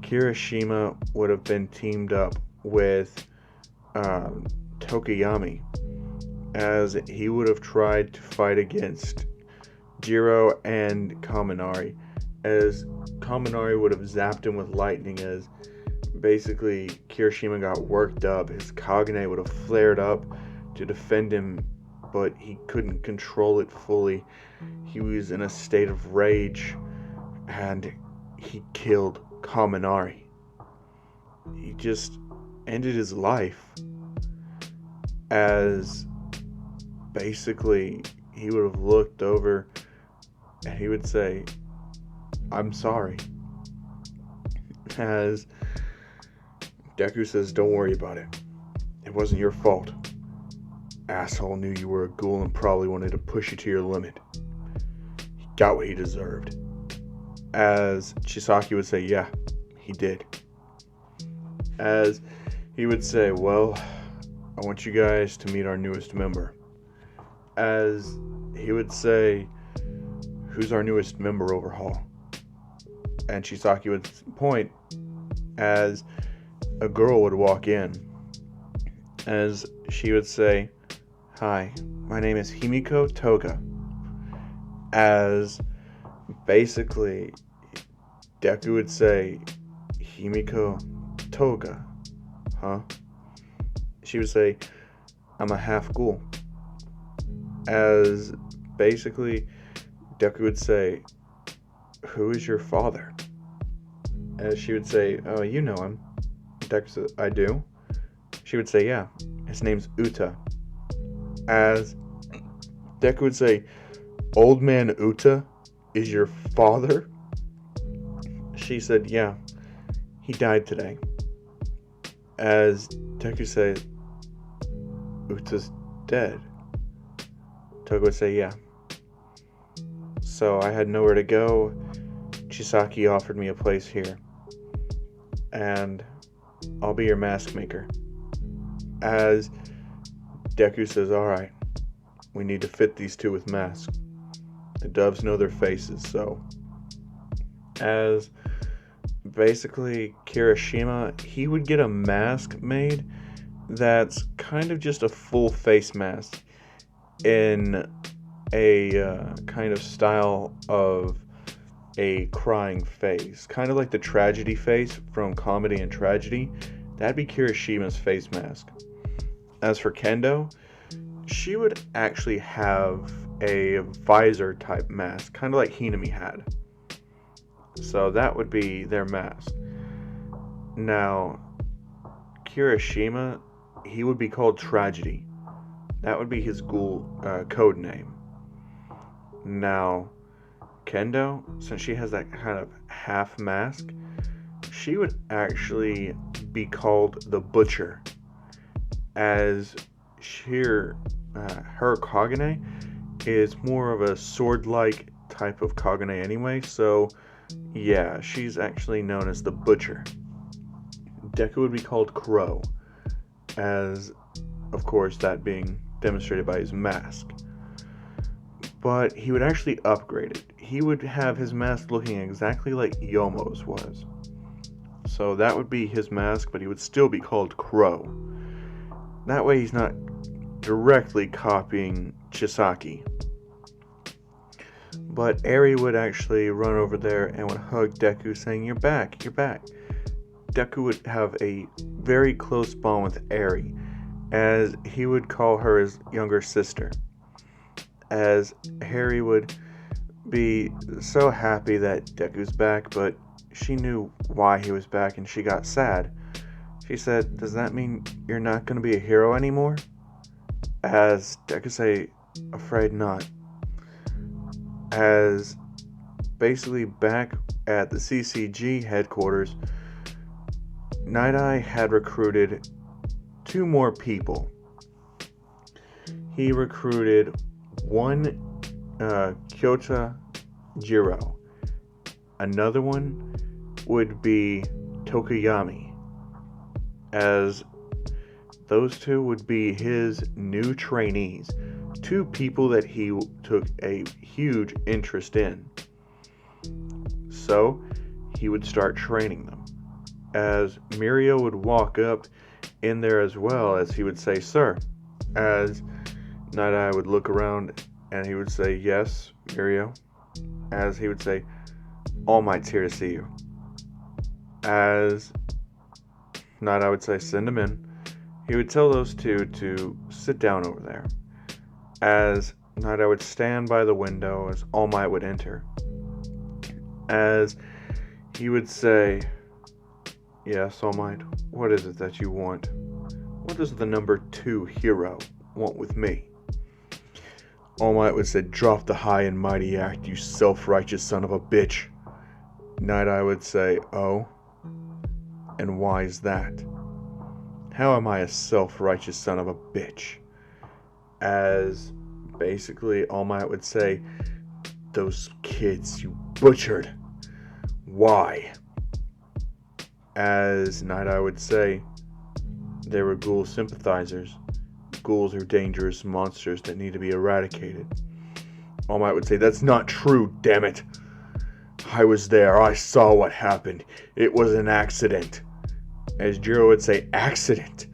A: Kirishima would have been teamed up with Tokiyami, as he would have tried to fight against Jiro and Kaminari, as Kaminari would have zapped him with lightning, as basically Kirishima got worked up. His Kagane would have flared up to defend him, but he couldn't control it fully. He was in a state of rage, and he killed Kaminari. He just ended his life, as basically he would have looked over and he would say, "I'm sorry." As Deku says, "Don't worry about it. It wasn't your fault. Asshole knew you were a ghoul and probably wanted to push you to your limit. He got what he deserved." As Chisaki would say, "Yeah, he did." As he would say, "Well, I want you guys to meet our newest member." As he would say, "Who's our newest member, Overhaul?" And Chisaki would point as a girl would walk in. As she would say, "Hi, my name is Himiko Toga." As basically Deku would say, "Himiko Toga, huh?" She would say, "I'm a half ghoul." As basically Deku would say, "Who is your father?" As she would say, "Oh, you know him." Deku said, "I do." She would say, "Yeah, his name's Uta." As Deku would say, "Old man Uta is your father?" She said, "Yeah, he died today." As Deku said, Uta's dead. Toga would say, yeah. So I had nowhere to go. Chisaki offered me a place here. And I'll be your mask maker. As Deku says, alright, we need to fit these two with masks. The doves know their faces, so. As basically Kirishima, he would get a mask made that's kind of just a full face mask in a kind of style of a crying face, kind of like the tragedy face from Comedy and Tragedy. That'd be Kirishima's face mask. As for Kendo, she would actually have a visor type mask, kind of like Hinami had. So that would be their mask. Now, Kirishima, he would be called Tragedy. That would be his Ghoul code name. Now, Kendo, since she has that kind of half mask, she would actually be called the Butcher, as her Kagane is more of a sword-like type of Kagane anyway, so yeah, she's actually known as the Butcher. Deku would be called Crow, as of course that being demonstrated by his mask. But he would actually upgrade it. He would have his mask looking exactly like Yomo's was. So that would be his mask, but he would still be called Crow. That way he's not directly copying Chisaki. But Eri would actually run over there and would hug Deku, saying, "You're back, you're back." Deku would have a very close bond with Eri, as he would call her his younger sister. As Harry would be so happy that Deku's back, but she knew why he was back and she got sad. She said, "Does that mean you're not going to be a hero anymore?" As Deku say, "Afraid not." As basically back at the CCG headquarters, Night Eye had recruited 2 more people. He recruited one Kyota Jiro. Another one would be Tokoyami, as those 2 would be his new trainees. 2 people that he took a huge interest in. So he would start training them. As Mirio would walk up in there as well, as he would say, "Sir." As Night Eye would look around and he would say, "Yes, Mirio." As he would say, "All Might's here to see you." As Night Eye would say, "Send him in." He would tell those 2 to sit down over there. As Night Eye would stand by the window as All Might would enter. As he would say, "Yes, All Might, what is it that you want? What does the number 2 hero want with me?" All Might would say, "Drop the high and mighty act, you self-righteous son of a bitch." Night Eye would say, "Oh? And why is that? How am I a self-righteous son of a bitch?" As basically All Might would say, "Those kids you butchered. Why?" As Night Eye would say, "They were Ghoul sympathizers. Ghouls are dangerous monsters that need to be eradicated." All Might would say, "That's not true, damn it. I was there. I saw what happened. It was an accident." As Jiro would say, "Accident?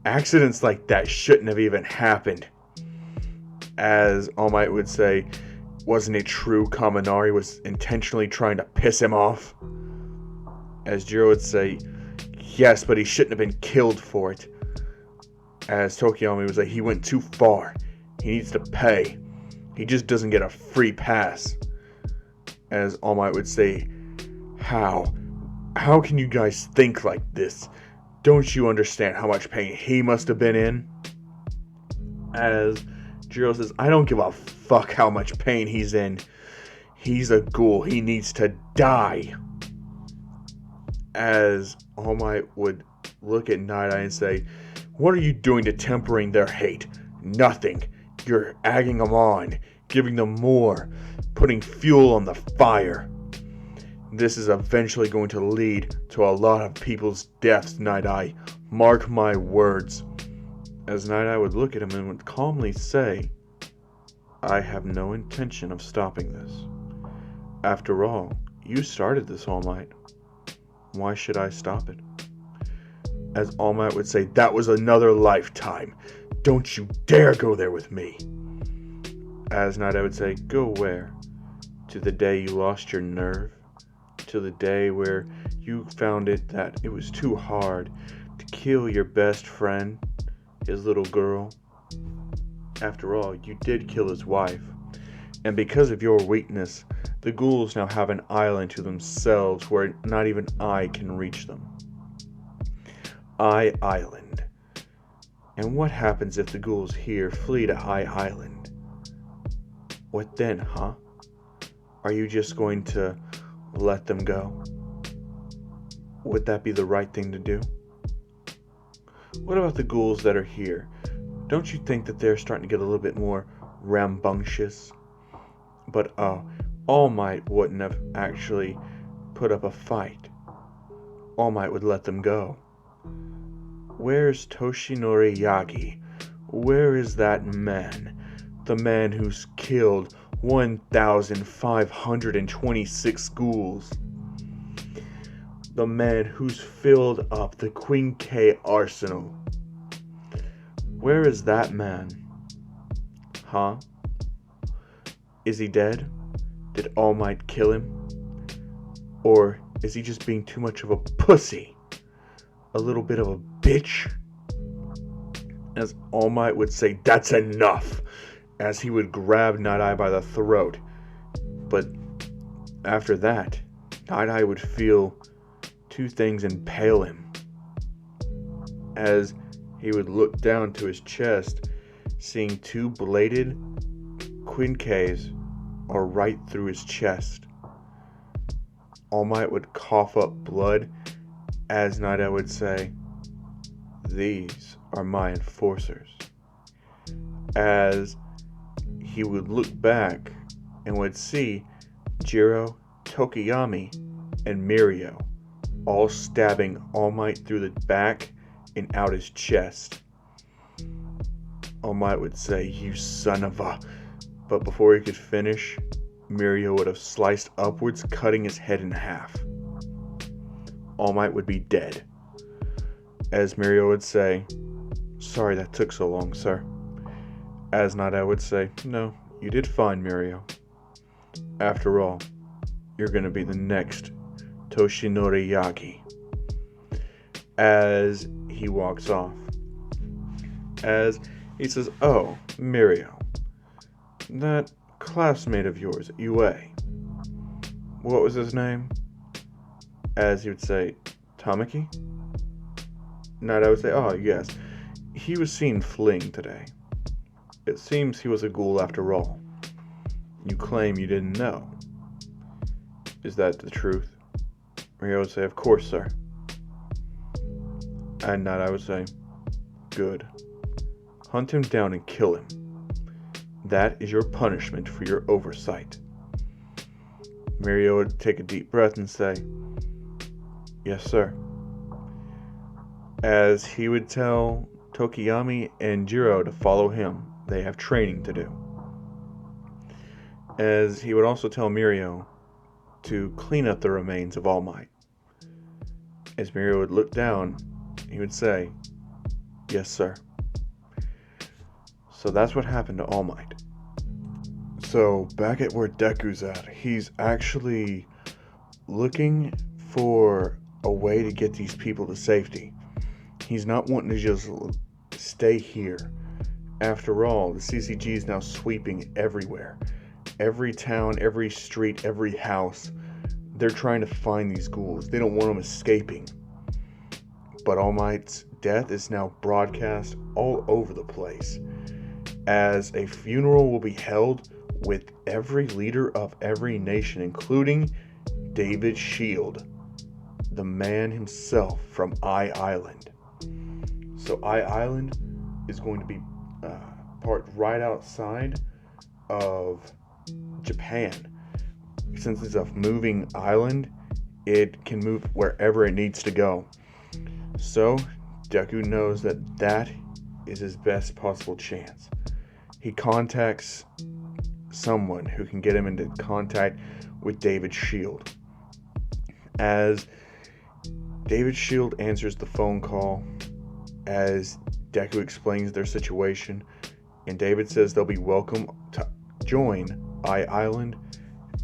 A: Accidents like that shouldn't have even happened." As All Might would say, "Wasn't it true Kaminari was intentionally trying to piss him off?" As Jiro would say, "Yes, but he shouldn't have been killed for it." As Tokoyami would say, "He went too far. He needs to pay. He just doesn't get a free pass." As All Might would say, "How? How can you guys think like this? Don't you understand how much pain he must have been in?" As Jiro says, "I don't give a fuck how much pain he's in. He's a ghoul. He needs to die." As All Might would look at Night Eye and say, What are you doing to tempering their hate? Nothing. You're egging them on, giving them more, putting fuel on the fire. This is eventually going to lead to a lot of people's deaths, Night Eye. Mark my words. As Night Eye would look at him and would calmly say, I have no intention of stopping this. After all, you started this, All Might. Why should I stop it? As All Might would say, that was another lifetime. Don't you dare go there with me. As Night Eye would say, go where? To the day you lost your nerve? To the day where you found that it was too hard to kill your best friend, his little girl? After all, you did kill his wife. And because of your weakness, the ghouls now have an island to themselves where not even I can reach them. Eye Island. And what happens if the ghouls here flee to Eye Island? What then, huh? Are you just going to let them go? Would that be the right thing to do? What about the ghouls that are here? Don't you think that they're starting to get a little bit more rambunctious? But All Might wouldn't have actually put up a fight. All Might would let them go. Where's Toshinori Yagi? Where is that man? The man who's killed 1,526 ghouls. The man who's filled up the Queen K arsenal. Where is that man? Huh? Is he dead? Did All Might kill him? Or is he just being too much of a pussy? A little bit of a bitch? As All Might would say, that's enough! As he would grab Night Eye by the throat. But after that, Night Eye would feel two things impale him. As he would look down to his chest, seeing two bladed Quincays are right through his chest. All Might would cough up blood as Night Eye would say, these are my enforcers. As he would look back and would see Jiro, Tokiyami, and Mirio all stabbing All Might through the back and out his chest. All Might would say, you son of a... But before he could finish, Mirio would have sliced upwards, cutting his head in half. All Might would be dead. As Mirio would say, sorry that took so long, sir. As Night Eye would say, no, you did fine, Mirio. After all, you're going to be the next Toshinori Yagi. As he walks off. As he says, oh, Mirio, that classmate of yours at UA, what was his name? As he would say, Tamaki? Night Eye would say, oh, yes, he was seen fleeing today. It seems he was a ghoul after all. You claim you didn't know. Is that the truth? Mirio would say, of course, sir. And Night Eye would say, good. Hunt him down and kill him. That is your punishment for your oversight. Mirio would take a deep breath and say, yes, sir. As he would tell Tokiyami and Jiro to follow him. They have training to do. As he would also tell Mirio to clean up the remains of All Might. As Mirio would look down, he would say, yes, sir. So that's what happened to All Might. So back at where Deku's at, he's actually looking for a way to get these people to safety. He's not wanting to just stay here. After all, the CCG is now sweeping everywhere. Every town, every street, every house. They're trying to find these ghouls. They don't want them escaping. But All Might's death is now broadcast all over the place. As a funeral will be held with every leader of every nation, including David Shield, the man himself from Eye Island. So Island is going to be parked right outside of Japan. Since it's a moving island, it can move wherever it needs to go. So Deku knows that is his best possible chance. He contacts someone who can get him into contact with David's shield. As David's shield answers the phone call, as Deku explains their situation, and David says they'll be welcome to join Island,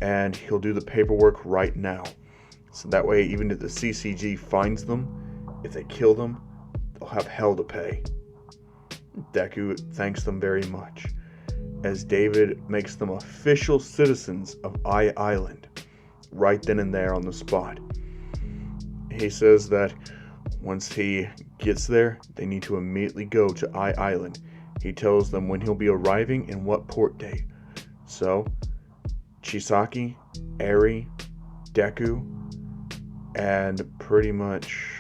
A: and he'll do the paperwork right now. So that way, even if the CCG finds them, if they kill them, they'll have hell to pay. Deku thanks them very much, as David makes them official citizens of Island, right then and there on the spot. He says that once he gets there, they need to immediately go to Island. He tells them when he'll be arriving and what port date. So, Chisaki, Eri, Deku, and pretty much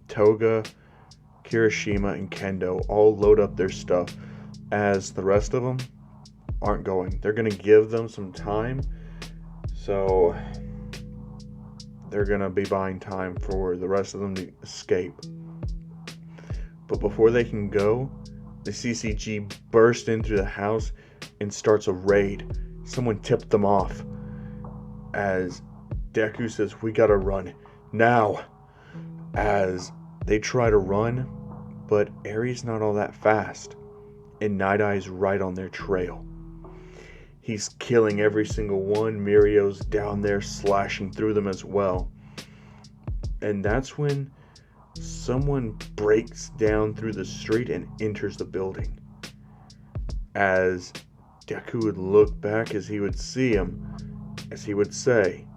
A: Toga, Kirishima, and Kendo all load up their stuff, as the rest of them aren't going. They're going to give them some time, so they're going to be buying time for the rest of them to escape. But before they can go, the CCG bursts in through the house and starts a raid. Someone tipped them off, as Deku says, "We gotta run now." As they try to run, but Eri's not all that fast, and Night Eye's right on their trail. He's killing every single one. Mirio's down there slashing through them as well. And that's when someone breaks down through the street and enters the building. As Deku would look back, as he would see him, as he would say,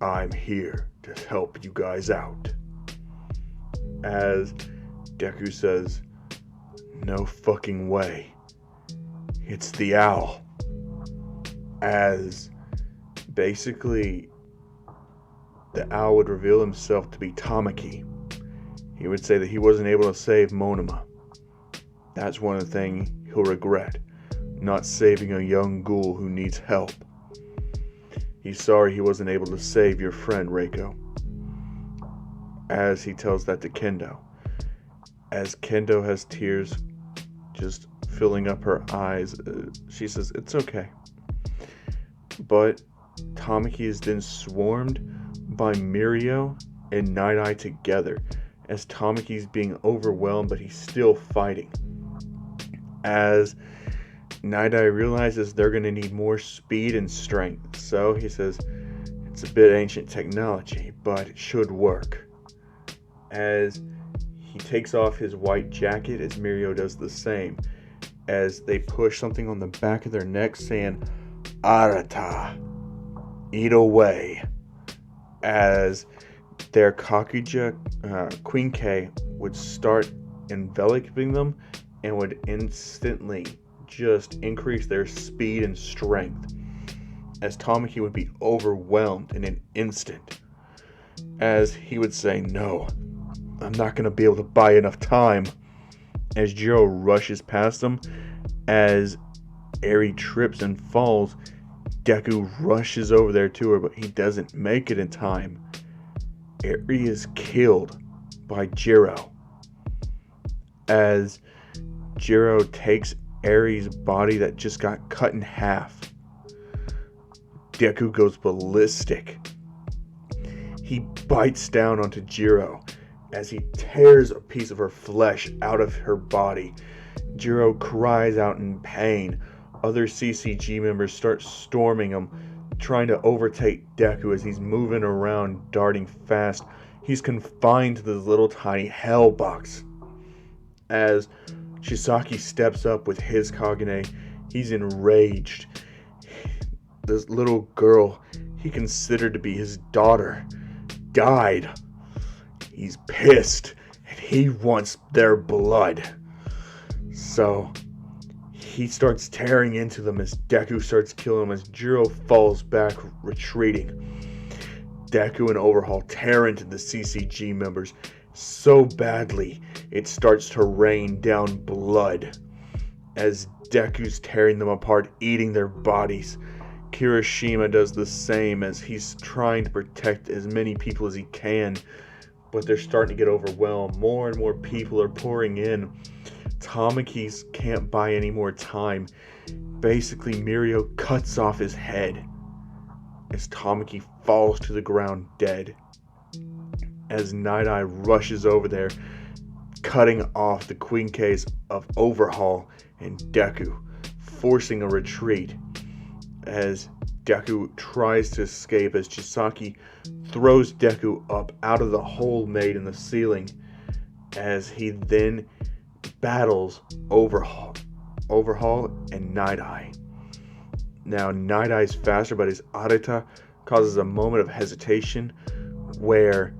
A: "I'm here to help you guys out." As Deku says, "No fucking way. It's the owl." As basically the owl would reveal himself to be Tamaki. He would say that he wasn't able to save Monoma. That's one of the things he'll regret, not saving a young ghoul who needs help. He's sorry he wasn't able to save your friend, Reiko. As he tells that to Kendo. As Kendo has tears just filling up her eyes, she says, "It's okay." But Tamaki is then swarmed by Mirio and Night Eye together, as Tamaki's being overwhelmed, but he's still fighting. As Night Eye realizes they're going to need more speed and strength, so he says, "It's a bit ancient technology, but it should work." As he takes off his white jacket, as Mirio does the same, as they push something on the back of their neck saying, "Arata, eat away." As their Kakuja Queen K would start enveloping them and would instantly just increase their speed and strength, as Tamaki would be overwhelmed in an instant, as he would say, "No, I'm not going to be able to buy enough time." As Jiro rushes past them, as Eri trips and falls, Deku rushes over there to her, but he doesn't make it in time. Eri is killed by Jiro, as Jiro takes Eri's body that just got cut in half. Deku goes ballistic. He bites down onto Jiro as he tears a piece of her flesh out of her body. Jiro cries out in pain. Other CCG members start storming him, trying to overtake Deku as he's moving around, darting fast. He's confined to this little tiny hell box. As Chisaki steps up with his Kagane, he's enraged. This little girl he considered to be his daughter died. He's pissed and he wants their blood. So he starts tearing into them as Deku starts killing him, as Jiro falls back, retreating. Deku and Overhaul tear into the CCG members so badly it starts to rain down blood as Deku's tearing them apart, eating their bodies. Kirishima does the same as he's trying to protect as many people as he can, but they're starting to get overwhelmed. More and more people are pouring in. Tamaki's can't buy any more time. Basically, Mirio cuts off his head as Tamaki falls to the ground dead. As Night Eye rushes over there, cutting off the Queen Case of Overhaul and Deku, forcing a retreat. As Deku tries to escape, as Chisaki throws Deku up out of the hole made in the ceiling, as he then battles Overhaul and Night Eye. Now Night Eye's faster, but his Arita causes a moment of hesitation where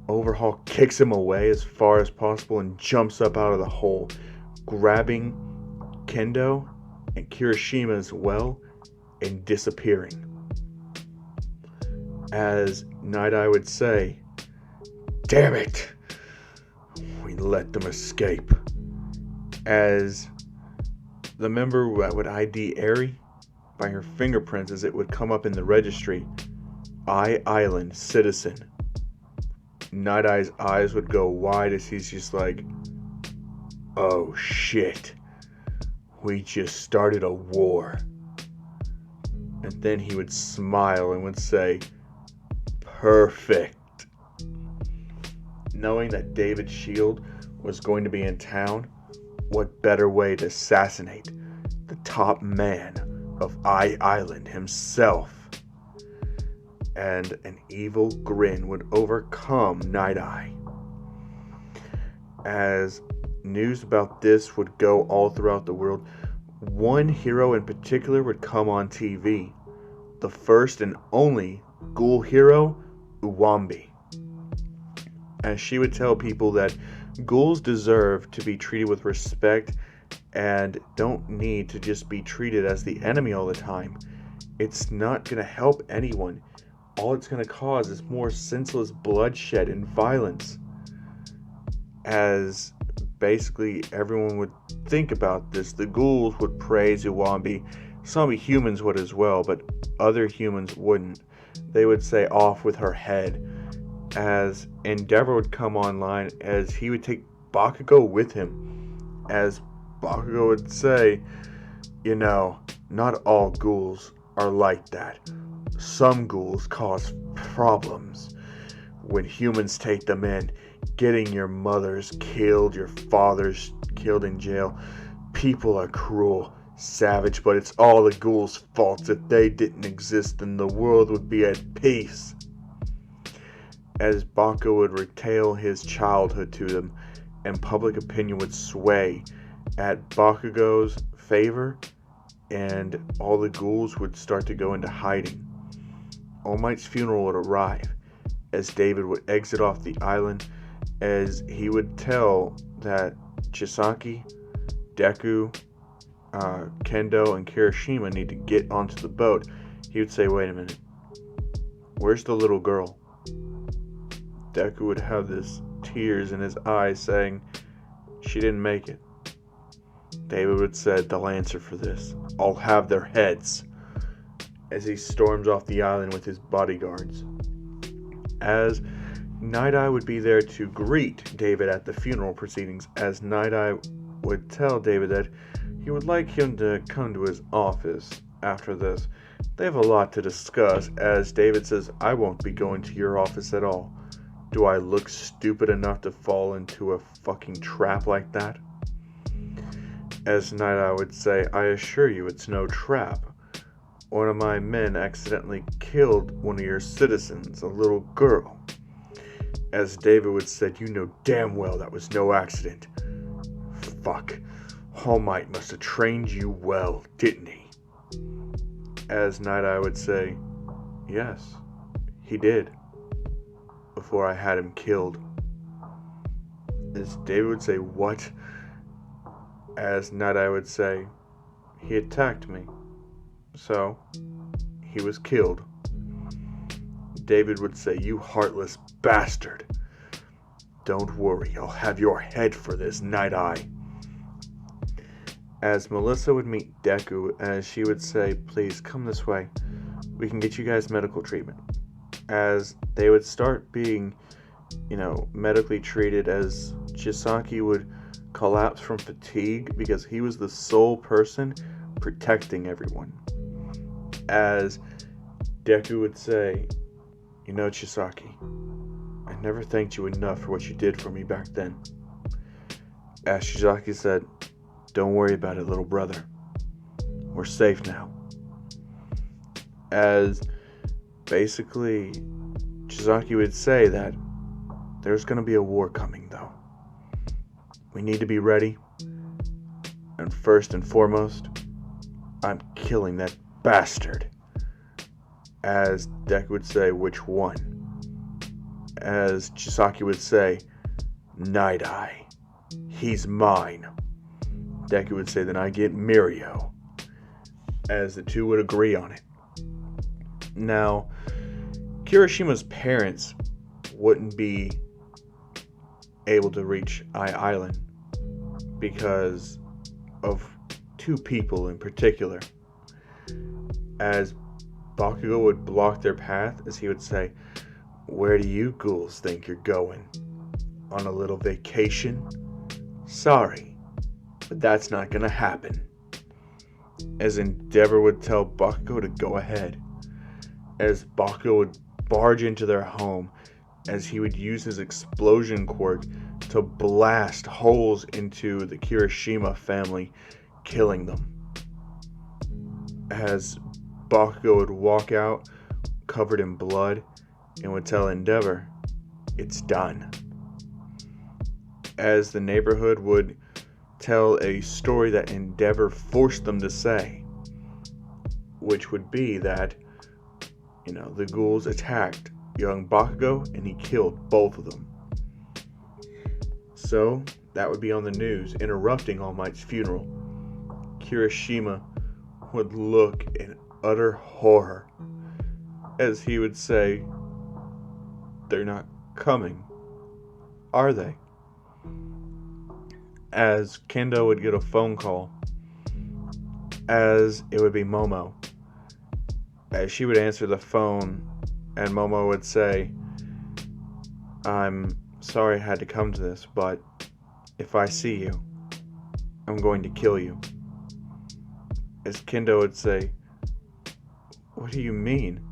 A: Overhaul kicks him away as far as possible and jumps up out of the hole, grabbing Kendo and Kirishima as well and disappearing. As Night Eye would say, "Damn it! We let them escape." As the member would ID Eri by her fingerprints as it would come up in the registry, Island citizen. Night Eye's eyes would go wide as he's just like, "Oh shit, we just started a war." And then he would smile and would say, "Perfect." Knowing that David Shield was going to be in town, what better way to assassinate the top man of Island himself? And an evil grin would overcome Night Eye. As news about this would go all throughout the world, one hero in particular would come on TV. The first and only Ghoul hero, Uwambi. As she would tell people that ghouls deserve to be treated with respect and don't need to just be treated as the enemy all the time. It's not going to help anyone. All it's going to cause is more senseless bloodshed and violence. As basically everyone would think about this, the ghouls would praise Uwambi. Some humans would as well, but other humans wouldn't. They would say, "Off with her head." As Endeavor would come online, as he would take Bakugo with him. As Bakugo would say, "Not all ghouls are like that. Some ghouls cause problems. When humans take them in, getting your mothers killed, your fathers killed in jail. People are cruel, savage, but it's all the ghouls' fault. If they didn't exist, then the world would be at peace." As Bakugo would retale his childhood to them, and public opinion would sway at Bakugo's favor, and all the ghouls would start to go into hiding. All Might's funeral would arrive, as David would exit off the island, as he would tell that Chisaki, Deku, Kendo, and Kirishima need to get onto the boat. He would say, "Wait a minute, where's the little girl?" Deku would have this tears in his eyes saying, "She didn't make it." David would say, "They'll answer for this. I'll have their heads," as he storms off the island with his bodyguards. As Night Eye would be there to greet David at the funeral proceedings, as Night Eye would tell David that he would like him to come to his office after this. They have a lot to discuss, as David says, "I won't be going to your office at all. Do I look stupid enough to fall into a fucking trap like that?" As Night Eye would say, "I assure you it's no trap. One of my men accidentally killed one of your citizens, a little girl." As David would say, "You know damn well that was no accident. Fuck. All Might must have trained you well, didn't he?" As Night Eye would say, "Yes, he did. Before I had him killed." As David would say, "What?" As Night Eye would say, "He attacked me. So, he was killed." David would say, "You heartless bastard. Don't worry, I'll have your head for this, Night Eye. As Melissa would meet Deku, as she would say, please come this way. We can get you guys medical treatment. As they would start being, medically treated, as Chisaki would collapse from fatigue because he was the sole person protecting everyone. As Deku would say, Chisaki, I never thanked you enough for what you did for me back then. As Chisaki said, don't worry about it, little brother. We're safe now. As basically Chisaki would say that there's going to be a war coming, though. We need to be ready. And first and foremost, I'm killing that bastard. As Deku would say, which one? As Chisaki would say, Night Eye. He's mine. Deku would say, then I get Mirio. As the two would agree on it. Now, Kirishima's parents wouldn't be able to reach Island because of two people in particular. As Bakugo would block their path, as he would say, where do you ghouls think you're going? On a little vacation? Sorry, but that's not gonna happen. As Endeavor would tell Bakugo to go ahead. As Bakugo would barge into their home, as he would use his explosion quirk to blast holes into the Kirishima family, killing them. As Bakugo would walk out covered in blood and would tell Endeavor, it's done. As the neighborhood would tell a story that Endeavor forced them to say, which would be that, the ghouls attacked young Bakugo and he killed both of them. So, that would be on the news, interrupting All Might's funeral. Kirishima would look in utter horror as he would say, they're not coming, are they? As Kendo would get a phone call, as it would be Momo. As she would answer the phone, and Momo would say, I'm sorry I had to come to this, but if I see you, I'm going to kill you. As Kendo would say, what do you mean?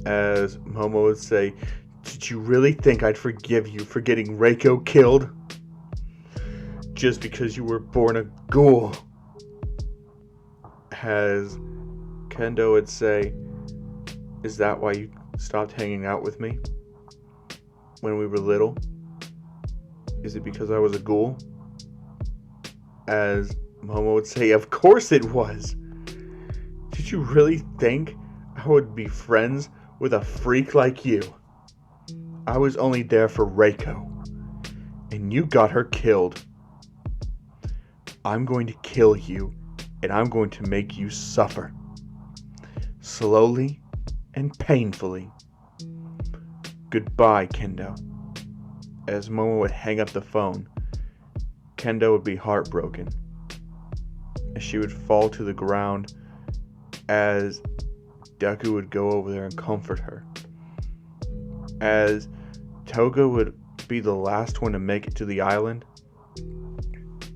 A: As Momo would say, did you really think I'd forgive you for getting Reiko killed? Just because you were born a ghoul. As Kendo would say, is that why you stopped hanging out with me when we were little? Is it because I was a ghoul? As Momo would say, of course it was. Did you really think I would be friends with a freak like you? I was only there for Reiko, and you got her killed. I'm going to kill you, and I'm going to make you suffer. Slowly and painfully. Goodbye, Kendo. As Momo would hang up the phone, Kendo would be heartbroken. As she would fall to the ground, as Deku would go over there and comfort her. As Toga would be the last one to make it to the island.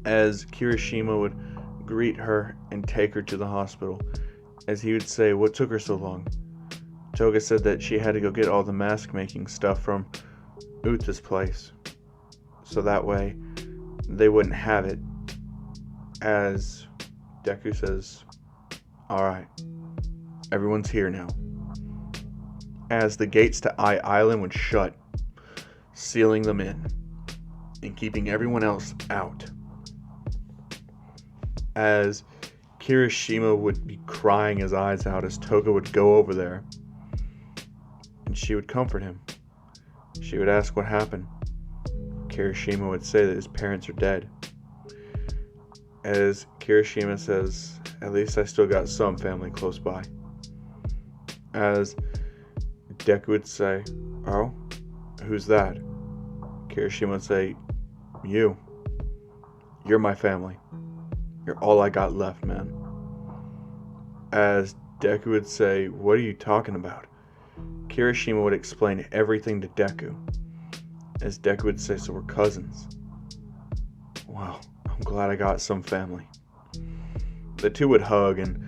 A: As Kirishima would greet her and take her to the hospital. As he would say, what took her so long? Toga said that she had to go get all the mask making stuff from Uta's place. So that way they wouldn't have it. As Deku says, alright, everyone's here now. As the gates to Island would shut, sealing them in, and keeping everyone else out. As Kirishima would be crying his eyes out as Toga would go over there, and she would comfort him. She would ask what happened. Kirishima would say that his parents are dead. As Kirishima says, at least I still got some family close by. As Deku would say, oh, who's that? Kirishima would say, you're my family. You're all I got left, man. As Deku would say, what are you talking about? Kirishima would explain everything to Deku. As Deku would say, so we're cousins. Wow, I'm glad I got some family. The two would hug, and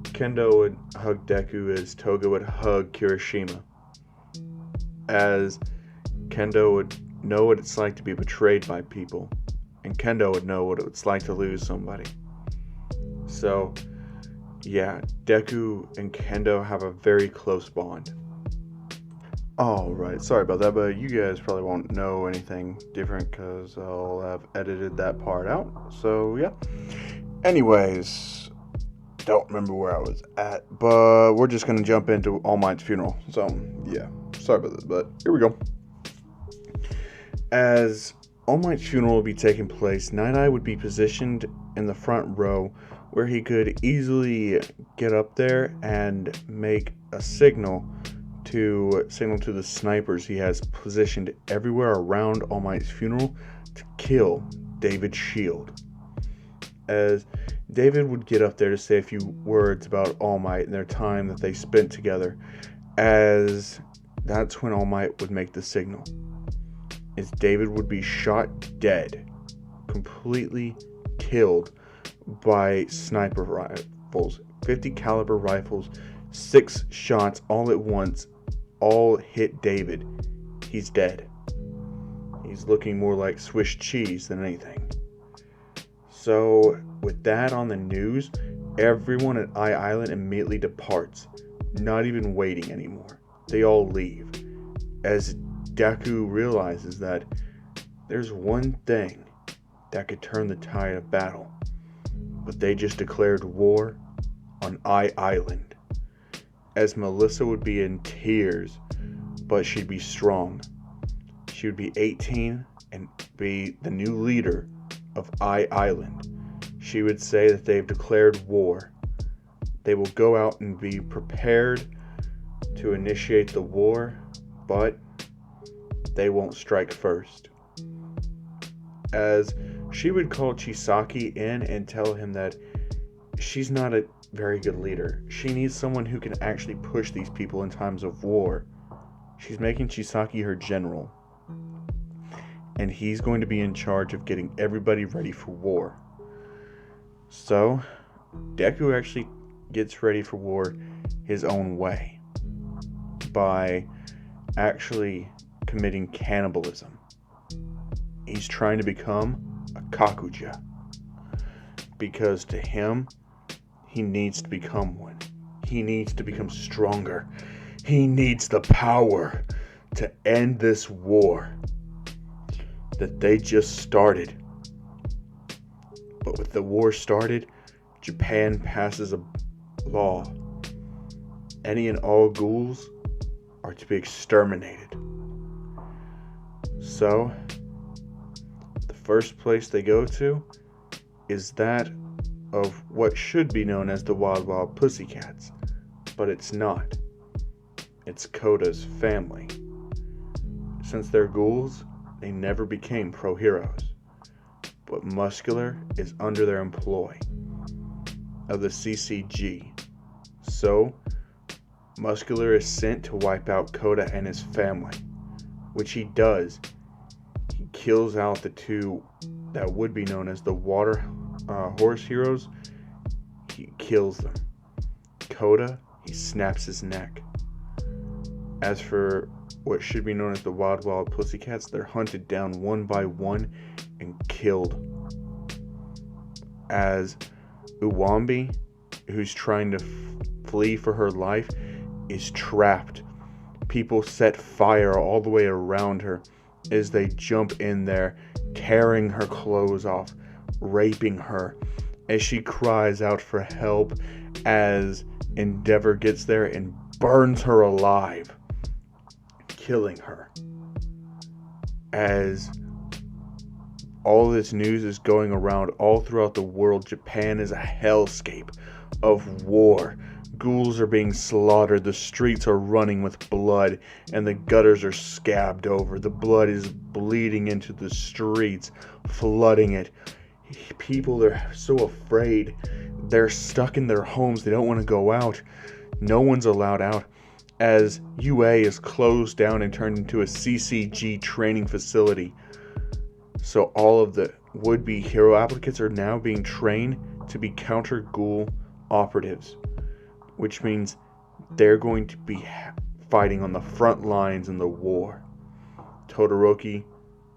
A: Kendo would hug Deku as Toga would hug Kirishima. As Kendo would know what it's like to be betrayed by people, and Kendo would know what it's like to lose somebody. So, yeah, Deku and Kendo have a very close bond. Alright, sorry about that, but you guys probably won't know anything different because I'll have edited that part out. So, yeah. Anyways, don't remember where I was at, but we're just going to jump into All Might's funeral. So, yeah, sorry about this, but here we go. As All Might's funeral would be taking place, Night Eye would be positioned in the front row where he could easily get up there and make a signal to the snipers he has positioned everywhere around All Might's funeral to kill David's shield. As David would get up there to say a few words about All Might and their time that they spent together, as that's when All Might would make the signal. As David would be shot dead, completely killed by sniper rifles, 50 caliber rifles, 6 shots all at once, all hit David. He's dead. He's looking more like Swiss cheese than anything. So, with that on the news, everyone at Island immediately departs, not even waiting anymore. They all leave, as Deku realizes that there's one thing that could turn the tide of battle, but they just declared war on Island. As Melissa would be in tears, but she'd be strong. She would be 18 and be the new leader of Island. She would say that they've declared war. They will go out and be prepared to initiate the war, but they won't strike first. As she would call Chisaki in and tell him that she's not a very good leader. She needs someone who can actually push these people in times of war. She's making Chisaki her general, and he's going to be in charge of getting everybody ready for war. So, Deku actually gets ready for war his own way by actually committing cannibalism. He's trying to become a Kakuja, because to him, he needs to become one. He needs to become stronger. He needs the power to end this war that they just started. But with the war started, Japan passes a law. Any and all ghouls are to be exterminated. So, the first place they go to is that of what should be known as the Wild Wild Pussycats, but it's not. It's Koda's family. Since they're ghouls, they never became pro-heroes, but Muscular is under their employ of the CCG. So, Muscular is sent to wipe out Koda and his family, which he does. He kills out the two that would be known as the water horse heroes. He kills them. Koda, he snaps his neck. As for what should be known as the Wild Wild Pussycats, they're hunted down one by one and killed. As Uwambi, who's trying to flee for her life, is trapped. People set fire all the way around her as they jump in there, tearing her clothes off, raping her, as she cries out for help, as Endeavor gets there and burns her alive, killing her. As all this news is going around all throughout the world. Japan is a hellscape of war. Ghouls are being slaughtered, the streets are running with blood, and the gutters are scabbed over. The blood is bleeding into the streets, flooding it. People are so afraid. They're stuck in their homes. They don't want to go out. No one's allowed out, as UA is closed down and turned into a CCG training facility. So all of the would-be hero applicants are now being trained to be counter-ghoul operatives, which means they're going to be fighting on the front lines in the war. Todoroki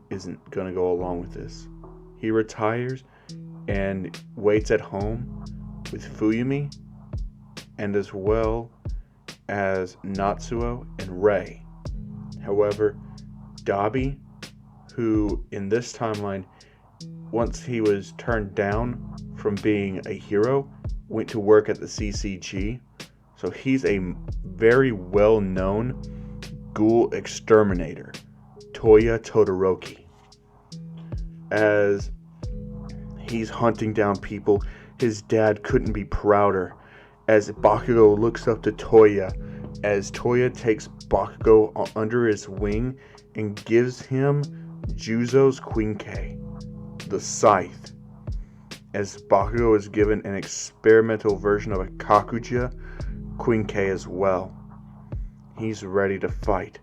A: isn't going to go along with this. He retires and waits at home with Fuyumi, and as well as Natsuo and Rei. However, Dabi, who in this timeline, once he was turned down from being a hero, went to work at the CCG. So he's a very well-known ghoul exterminator, Toya Todoroki. As he's hunting down people, his dad couldn't be prouder, as Bakugo looks up to Toya, as Toya takes Bakugo under his wing and gives him Juzo's Quinke, the scythe, as Bakugo is given an experimental version of a Kakuja Quinke as well. He's ready to fight,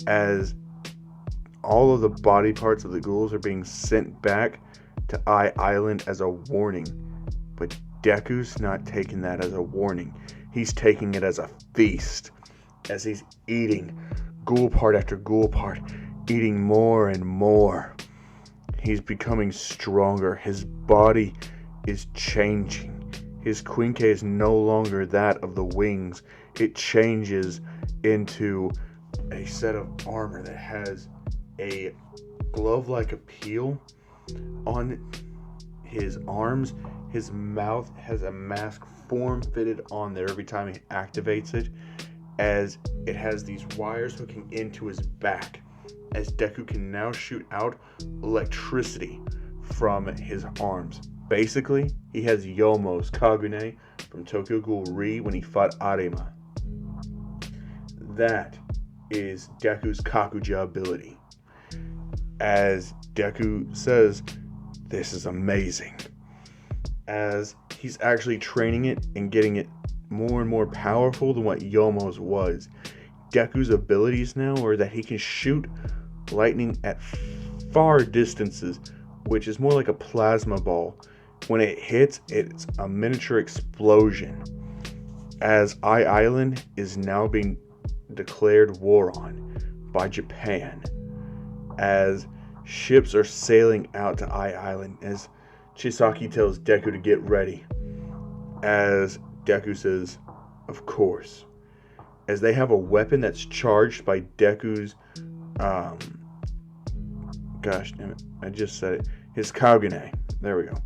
A: as all of the body parts of the ghouls are being sent back to Island as a warning. But Deku's not taking that as a warning. He's taking it as a feast, as he's eating ghoul part after ghoul part, eating more and more. He's becoming stronger. His body is changing. His Quinke is no longer that of the wings. It changes into a set of armor that has a glove-like appeal on his arms. His mouth has a mask form-fitted on there every time he activates it, as it has these wires hooking into his back, as Deku can now shoot out electricity from his arms. Basically, he has Yomo's Kagune from Tokyo Ghoul Re when he fought Arima. That is Deku's Kakuja ability. As Deku says, this is amazing. As he's actually training it and getting it more and more powerful than what Yomo's was. Deku's abilities now are that he can shoot lightning at far distances, which is more like a plasma ball. When it hits, it's a miniature explosion. As Island is now being declared war on by Japan, as ships are sailing out to Island, as Chisaki tells Deku to get ready, as Deku says, of course, as they have a weapon that's charged by Deku's gosh damn it, I just said it, his Kagune, there we go,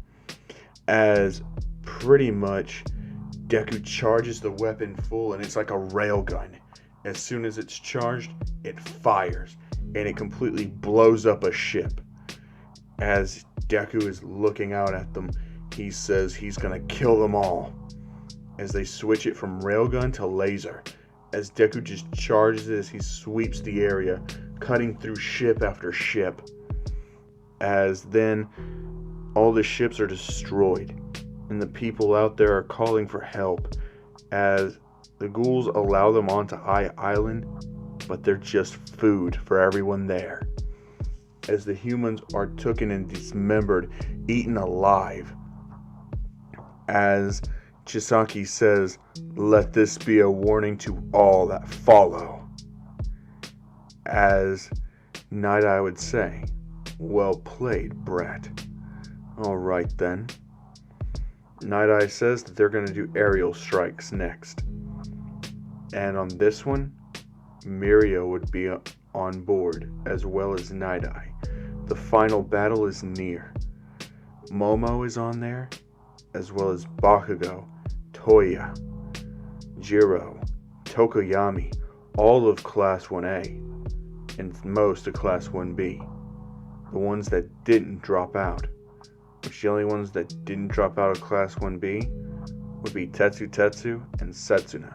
A: as pretty much Deku charges the weapon full, and it's like a railgun. As soon as it's charged, it fires, and it completely blows up a ship. As Deku is looking out at them, he says he's gonna kill them all. As they switch it from railgun to laser, as Deku just charges as he sweeps the area, cutting through ship after ship. As then all the ships are destroyed, and the people out there are calling for help, as the ghouls allow them onto Island, but they're just food for everyone there. As the humans are taken and dismembered, eaten alive. As Chisaki says, let this be a warning to all that follow. As Night Eye would say, well played, Brett. Alright then. Night Eye says that they're going to do aerial strikes next. And on this one, Mirio would be on board, as well as Night Eye. The final battle is near. Momo is on there, as well as Bakugo, Toya, Jiro, Tokoyami, all of Class 1A, and most of Class 1B. the ones that didn't drop out. Which the only ones that didn't drop out of Class 1B would be Tetsu Tetsu and Setsuna.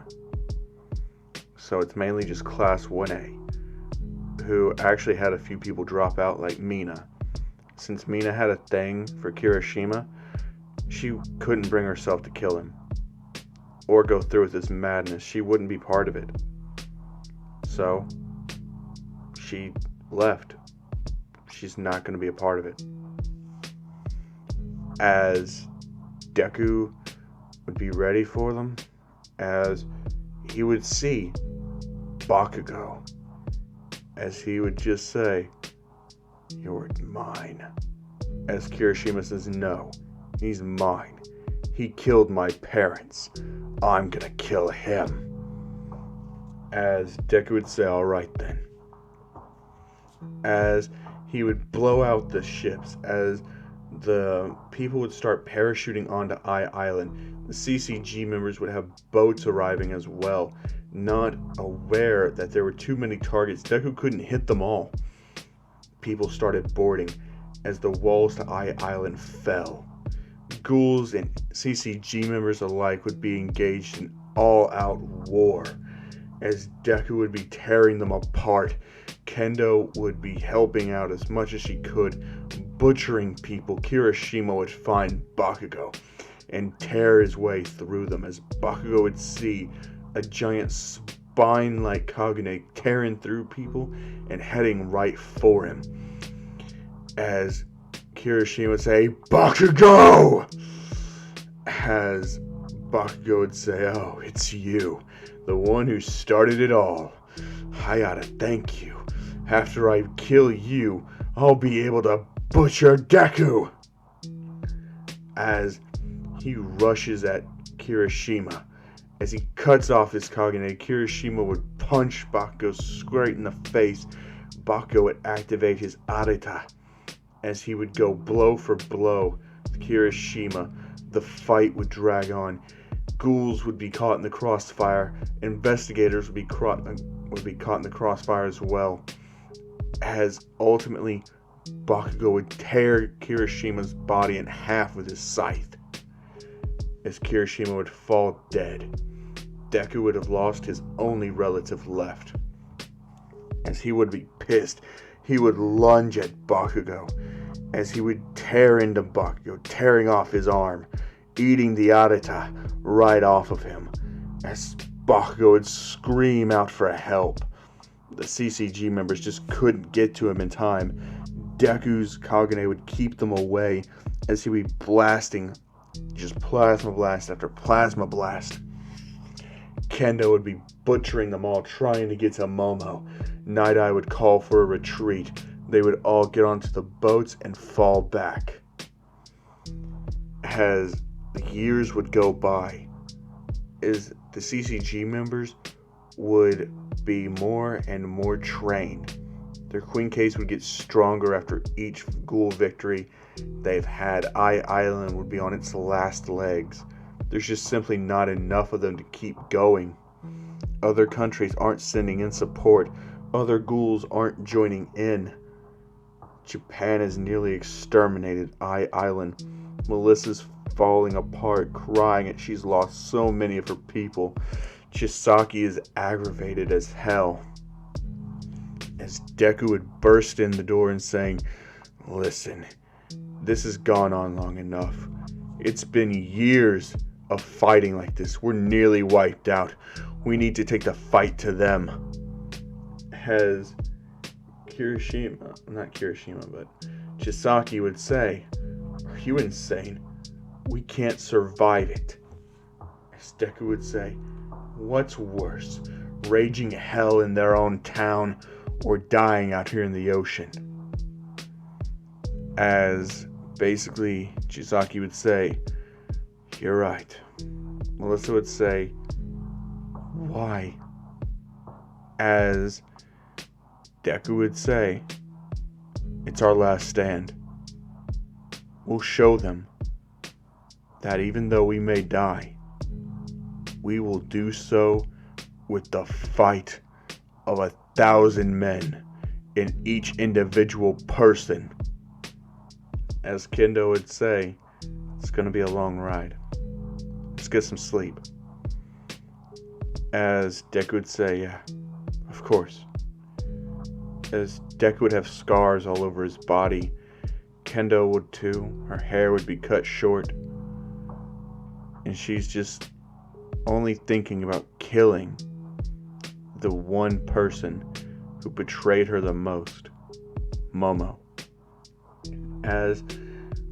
A: So it's mainly just Class 1A, who actually had a few people drop out, like Mina. Since Mina had a thing for Kirishima, she couldn't bring herself to kill him or go through with this madness. She wouldn't be part of it. So she left. She's not going to be a part of it. As Deku would be ready for them, as he would see Bakugo, as he would just say, "You're mine." As Kirishima says, "No, he's mine. He killed my parents. I'm gonna kill him." As Deku would say, "Alright then." As he would blow out the ships, as the people would start parachuting onto Island, the CCG members would have boats arriving as well, not aware that there were too many targets. Deku couldn't hit them all. People started boarding as the walls to Island fell. Ghouls and CCG members alike would be engaged in all-out war, as Deku would be tearing them apart. Kendo would be helping out as much as she could, butchering people. Kirishima would find Bakugo and tear his way through them, as Bakugo would see a giant spine-like Kagune tearing through people and heading right for him. As Kirishima would say, "Bakugo!" As Bakugo would say, "Oh, it's you, the one who started it all. I gotta thank you. After I kill you, I'll be able to butcher Deku." As he rushes at Kirishima, as he cuts off his Kagune, Kirishima would punch Bakugo straight in the face. Bakugo would activate his Arita, as he would go blow for blow with Kirishima. The fight would drag on. Ghouls would be caught in the crossfire. Investigators would be caught in the crossfire as well. As ultimately, Bakugo would tear Kirishima's body in half with his scythe. As Kirishima would fall dead, Deku would have lost his only relative left. As he would be pissed, he would lunge at Bakugo, as he would tear into Bakugo, tearing off his arm, eating the Arita right off of him, as Bakugo would scream out for help. The CCG members just couldn't get to him in time. Deku's Kagune would keep them away, as he would be blasting, just plasma blast after plasma blast. Kendo would be butchering them all, trying to get to Momo. Night Eye would call for a retreat. They would all get onto the boats and fall back. As the years would go by, as the CCG members would be more and more trained. Their Queen Case would get stronger after each Ghoul victory they've had. Island would be on its last legs. There's just simply not enough of them to keep going. Other countries aren't sending in support. Other ghouls aren't joining in. Japan has nearly exterminated Island. Melissa's falling apart, crying that she's lost so many of her people. Chisaki is aggravated as hell. As Deku would burst in the door and saying, "Listen, this has gone on long enough. It's been years of fighting like this. We're nearly wiped out. We need to take the fight to them." As Chisaki would say, "Are you insane? We can't survive it." As Deku would say, "What's worse, raging hell in their own town or dying out here in the ocean?" As basically Chisaki would say, "You're right." Melissa would say, "Why?" As Deku would say, "It's our last stand. We'll show them that even though we may die, we will do so with the fight of 1,000 men in each individual person." As Kendo would say, it's going to be a long ride. Let's get some sleep. As Deku would say, yeah, of course. As Deku would have scars all over his body, Kendo would too. Her hair would be cut short. And she's just only thinking about killing the one person who betrayed her the most, Momo. As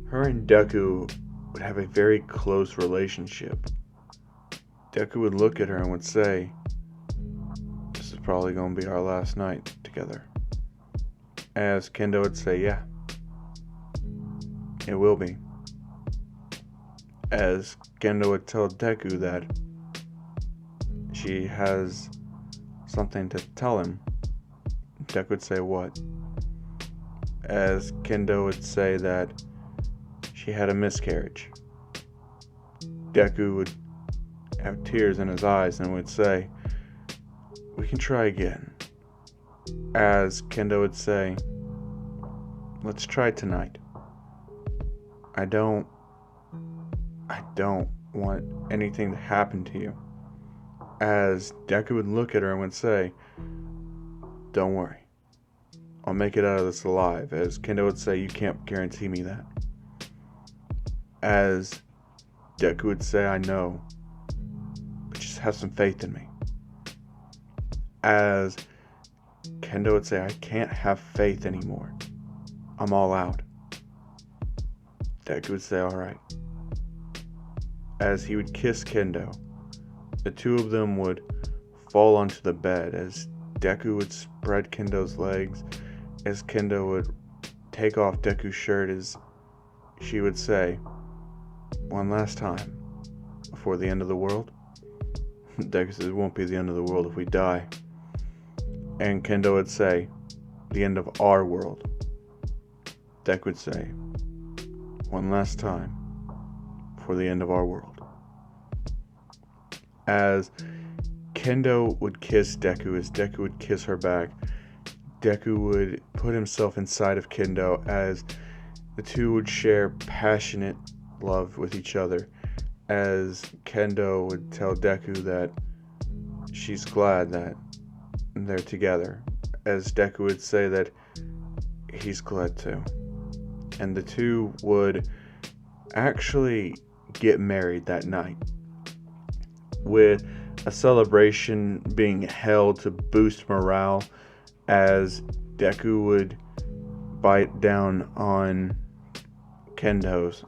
A: her and Deku would have a very close relationship. Deku would look at her and would say, this is probably going to be our last night together. As Kendo would say, yeah, it will be. As Kendo would tell Deku that she has something to tell him, Deku would say, what? As Kendo would say that she had a miscarriage. Deku would have tears in his eyes and would say, we can try again. As Kendo would say, let's try tonight. I don't want anything to happen to you. As Deku would look at her and would say, don't worry, I'll make it out of this alive. As Kendo would say, you can't guarantee me that. As Deku would say, I know, but just have some faith in me. As Kendo would say, I can't have faith anymore. I'm all out. Deku would say, alright. As he would kiss Kendo, the two of them would fall onto the bed as Deku would spread Kendo's legs, as Kendo would take off Deku's shirt as she would say, one last time, before the end of the world. Deku says, it won't be the end of the world if we die. And Kendo would say, the end of our world. Deku would say, one last time, before the end of our world. As Kendo would kiss Deku, as Deku would kiss her back, Deku would put himself inside of Kendo as the two would share passionate love with each other, as Kendo would tell Deku that she's glad that they're together, as Deku would say that he's glad too. And the two would actually get married that night, with a celebration being held to boost morale, as Deku would bite down on Kendo's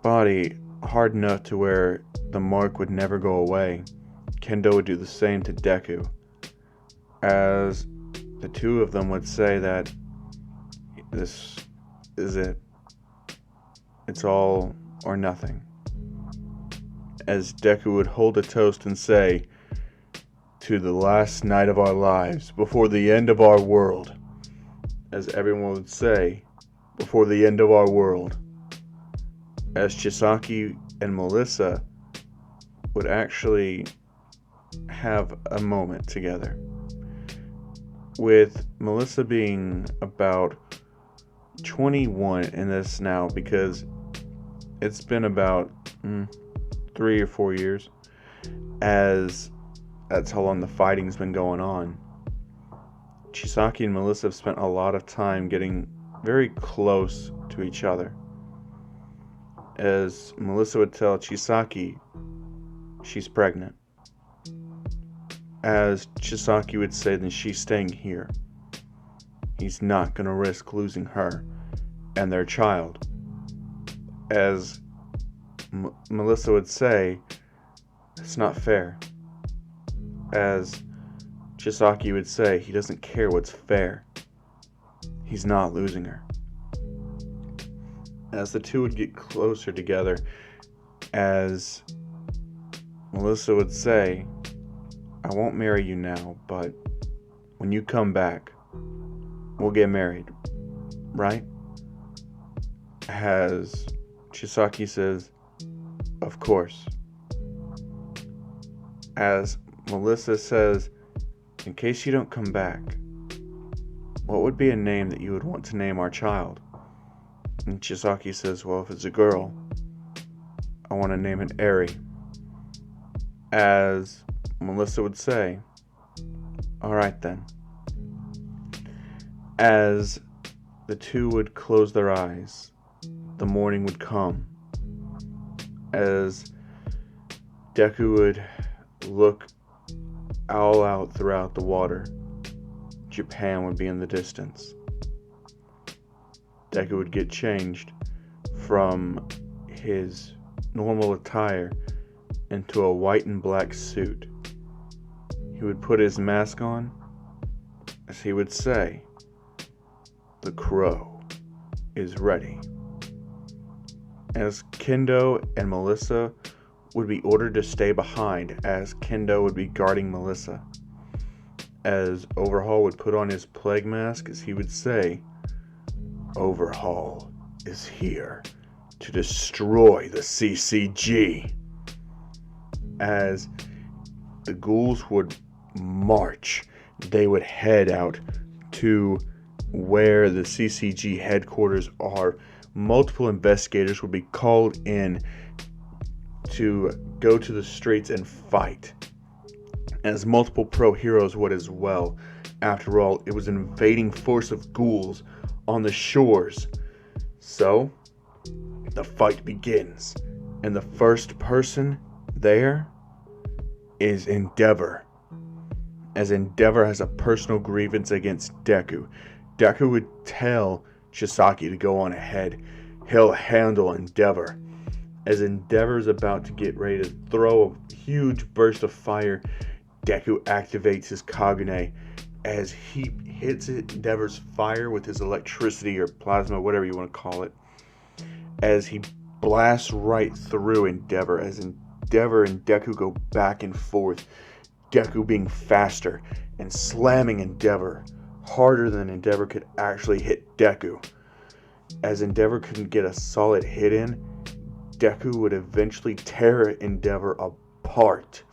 A: body hard enough to where the mark would never go away. Kendo would do the same to Deku, as the two of them would say that this is it. It's all or nothing. As Deku would hold a toast and say, to the last night of our lives, before the end of our world. As everyone would say, before the end of our world. As Chisaki and Melissa would actually have a moment together, with Melissa being about 21 in this now, because it's been about 3 or 4 years, as that's how long the fighting's been going on. Chisaki and Melissa have spent a lot of time getting very close to each other, as Melissa would tell Chisaki she's pregnant, as Chisaki would say then she's staying here. He's not going to risk losing her and their child. As Melissa would say, it's not fair. As Chisaki would say, he doesn't care what's fair. He's not losing her. As the two would get closer together, as Melissa would say, I won't marry you now, but when you come back, we'll get married, right? As Chisaki says, of course. As Melissa says, in case you don't come back, what would be a name that you would want to name our child? And Chisaki says, well, if it's a girl, I want to name it Eri. As Melissa would say, alright then. As the two would close their eyes, the morning would come. As Deku would look all out throughout the water, Japan would be in the distance. Deku would get changed from his normal attire into a white and black suit. He would put his mask on, as he would say, "The crow is ready." As Kendo and Melissa would be ordered to stay behind, as Kendo would be guarding Melissa. As Overhaul would put on his plague mask, as he would say, "Overhaul is here to destroy the CCG." As the ghouls would march, they would head out to where the CCG headquarters are. Multiple investigators would be called in to go to the streets and fight, as multiple pro heroes would as well. After all, it was an invading force of ghouls on the shores. So, the fight begins, and the first person there is Endeavor. As Endeavor has a personal grievance against Deku. Deku would tell Chisaki to go on ahead. He'll handle Endeavor. As Endeavor is about to get ready to throw a huge burst of fire, Deku activates his Kagune. As he hits Endeavor's fire with his electricity or plasma, whatever you want to call it, as he blasts right through Endeavor, as Endeavor and Deku go back and forth, Deku being faster and slamming Endeavor harder than Endeavor could actually hit Deku. As Endeavor couldn't get a solid hit in, Deku would eventually tear Endeavor apart.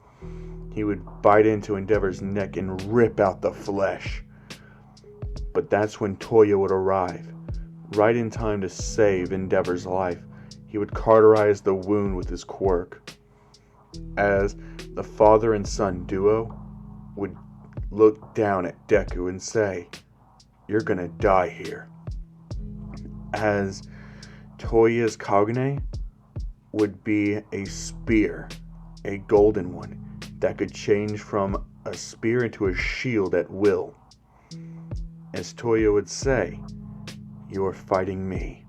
A: He would bite into Endeavor's neck and rip out the flesh. But that's when Toya would arrive, right in time to save Endeavor's life. He would cauterize the wound with his quirk. As the father and son duo would look down at Deku and say, "You're gonna die here." As Toya's Kagune would be a spear, a golden one, that could change from a spear into a shield at will. As Toya would say, "You are fighting me."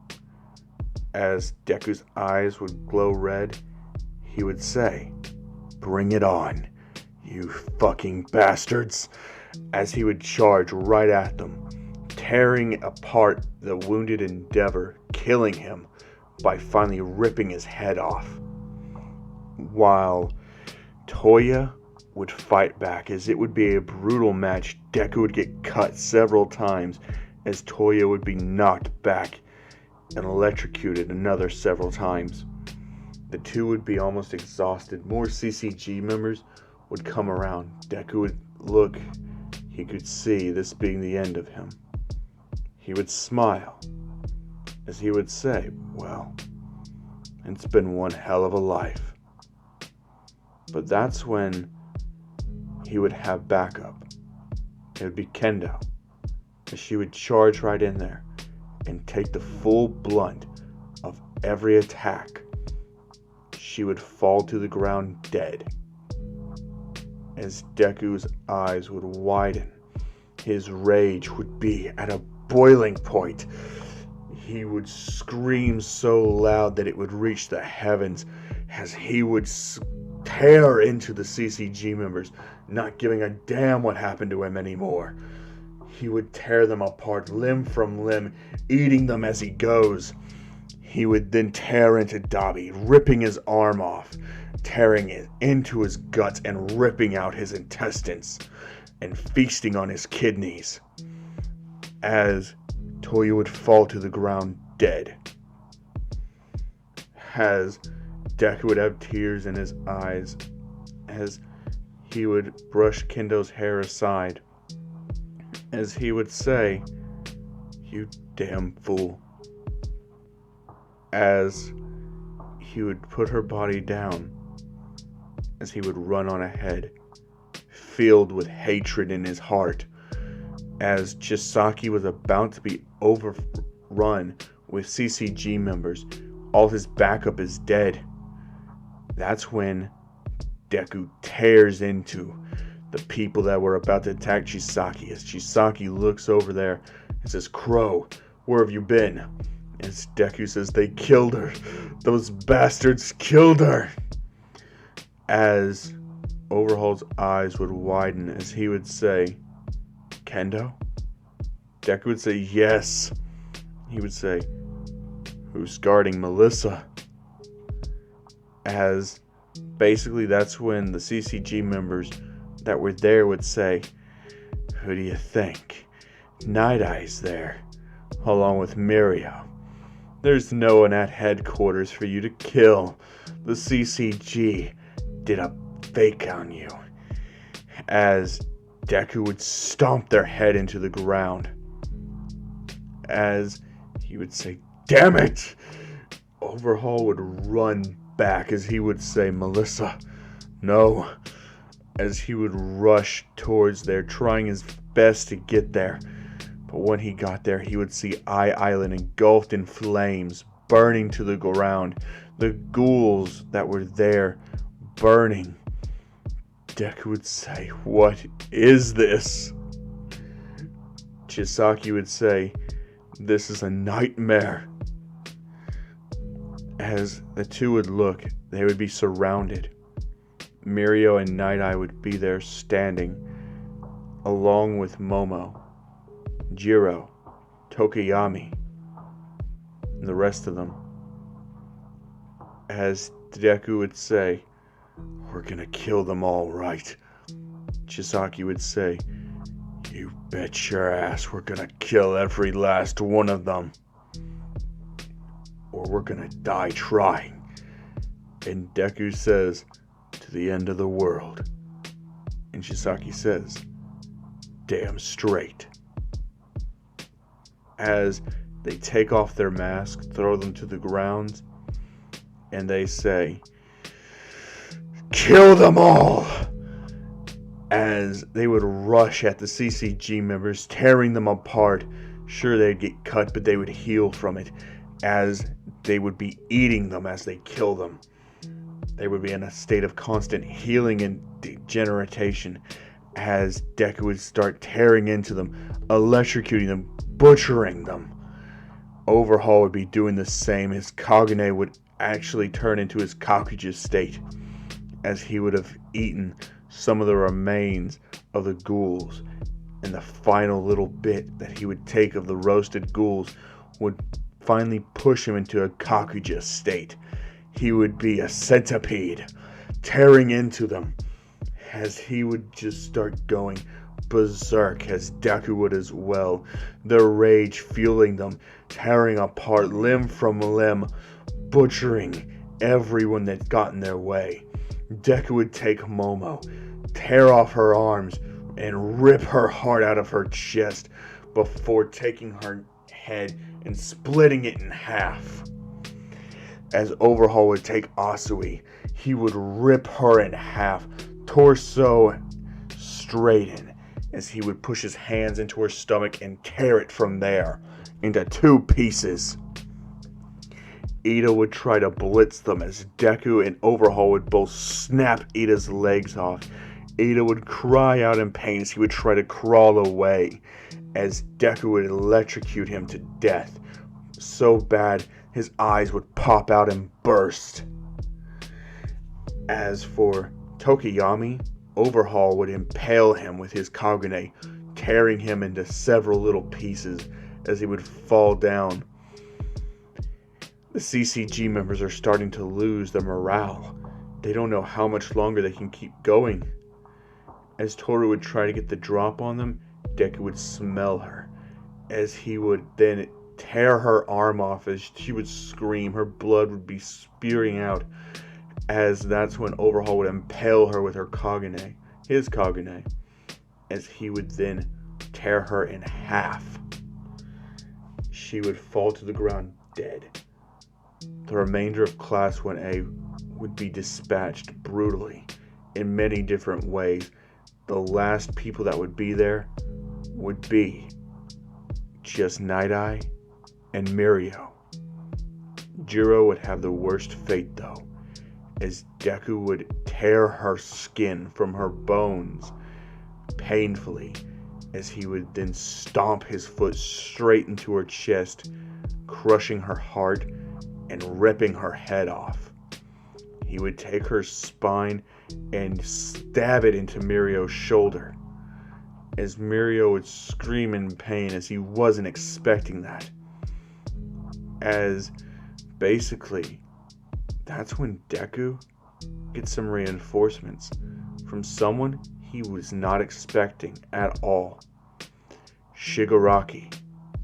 A: As Deku's eyes would glow red, he would say, "Bring it on, you fucking bastards." As he would charge right at them, tearing apart the wounded Endeavor, killing him by finally ripping his head off. While Toya would fight back, as it would be a brutal match. Deku would get cut several times, as Toya would be knocked back and electrocuted another several times. The two would be almost exhausted. More CCG members would come around. Deku would look. He could see this being the end of him. He would smile, as he would say, "Well, it's been one hell of a life." But that's when he would have backup. It would be Kendo, as she would charge right in there and take the full blunt of every attack. She would fall to the ground dead. As Deku's eyes would widen, his rage would be at a boiling point. He would scream so loud that it would reach the heavens, as he would tear into the CCG members, not giving a damn what happened to him anymore. He would tear them apart limb from limb, eating them as he goes. He would then tear into Dabi, ripping his arm off, tearing it into his guts and ripping out his intestines and feasting on his kidneys, as Toya would fall to the ground dead. As Deku would have tears in his eyes, as he would brush Kendo's hair aside, as he would say, "You damn fool. as he would put her body down, as he would run on ahead, filled with hatred in his heart, as Chisaki was about to be overrun with CCG members. All his backup is dead. That's when Deku tears into the people that were about to attack Chisaki, as Chisaki looks over there and says, "Crow, where have you been?" As Deku says, "They killed her. Those bastards killed her." As Overhaul's eyes would widen as he would say, "Kendo?" Deku would say, "Yes." He would say, "Who's guarding Melissa?" As basically that's when the CCG members that were there would say, "Who do you think? Night Eye's there, along with Mirio. There's no one at headquarters for you to kill. The CCG did a fake on you." As Deku would stomp their head into the ground. As he would say, "Damn it!" Overhaul would run back as he would say, "Melissa, no." As he would rush towards there, trying his best to get there. But when he got there, he would see Eye Island engulfed in flames, burning to the ground. The ghouls that were there, burning. Deku would say, "What is this?" Chisaki would say, "This is a nightmare." As the two would look, they would be surrounded. Mirio and Night Eye would be there standing, along with Momo, Jiro, Tokiyami, and the rest of them. As Deku would say, "We're gonna kill them all, right?" Chisaki would say, "You bet your ass we're gonna kill every last one of them. Or we're gonna die trying." And Deku says, "To the end of the world." And Chisaki says, "Damn straight." As they take off their masks, throw them to the ground, and they say, "Kill them all!" As they would rush at the CCG members, tearing them apart. Sure, they'd get cut, but they would heal from it, as they would be eating them as they kill them. They would be in a state of constant healing and degeneration, as Deku would start tearing into them, electrocuting them, butchering them. Overhaul would be doing the same. His Kagune would actually turn into his Kakuja state, as he would have eaten some of the remains of the ghouls, and the final little bit that he would take of the roasted ghouls would finally push him into a Kakuja state. He would be a centipede, tearing into them, as he would just start going berserk, as Deku would as well, the rage fueling them, tearing apart limb from limb, butchering everyone that got in their way. Deku would take Momo, tear off her arms, and rip her heart out of her chest before taking her head and splitting it in half. As Overhaul would take Asui, he would rip her in half, torso straighten, as he would push his hands into her stomach and tear it from there into 2 pieces. Ida would try to blitz them, as Deku and Overhaul would both snap Ida's legs off. Ida would cry out in pain as he would try to crawl away, as Deku would electrocute him to death. So bad, his eyes would pop out and burst. As for Tokiyami, Overhaul would impale him with his Kagune, tearing him into several little pieces as he would fall down. The CCG members are starting to lose their morale. They don't know how much longer they can keep going. As Toru would try to get the drop on them, Deku would smell her, as he would then tear her arm off as she would scream. Her blood would be spewing out, as that's when Overhaul would impale her with her Kagune, his Kagune, as he would then tear her in half. She would fall to the ground dead. The remainder of Class 1A would be dispatched brutally in many different ways. The last people that would be there would be just Night Eye and Mirio. Jiro would have the worst fate though, as Deku would tear her skin from her bones painfully, as he would then stomp his foot straight into her chest, crushing her heart and ripping her head off. He would take her spine and stab it into Mirio's shoulder, as Mirio would scream in pain as he wasn't expecting that. As basically, that's when Deku gets some reinforcements from someone he was not expecting at all. Shigaraki,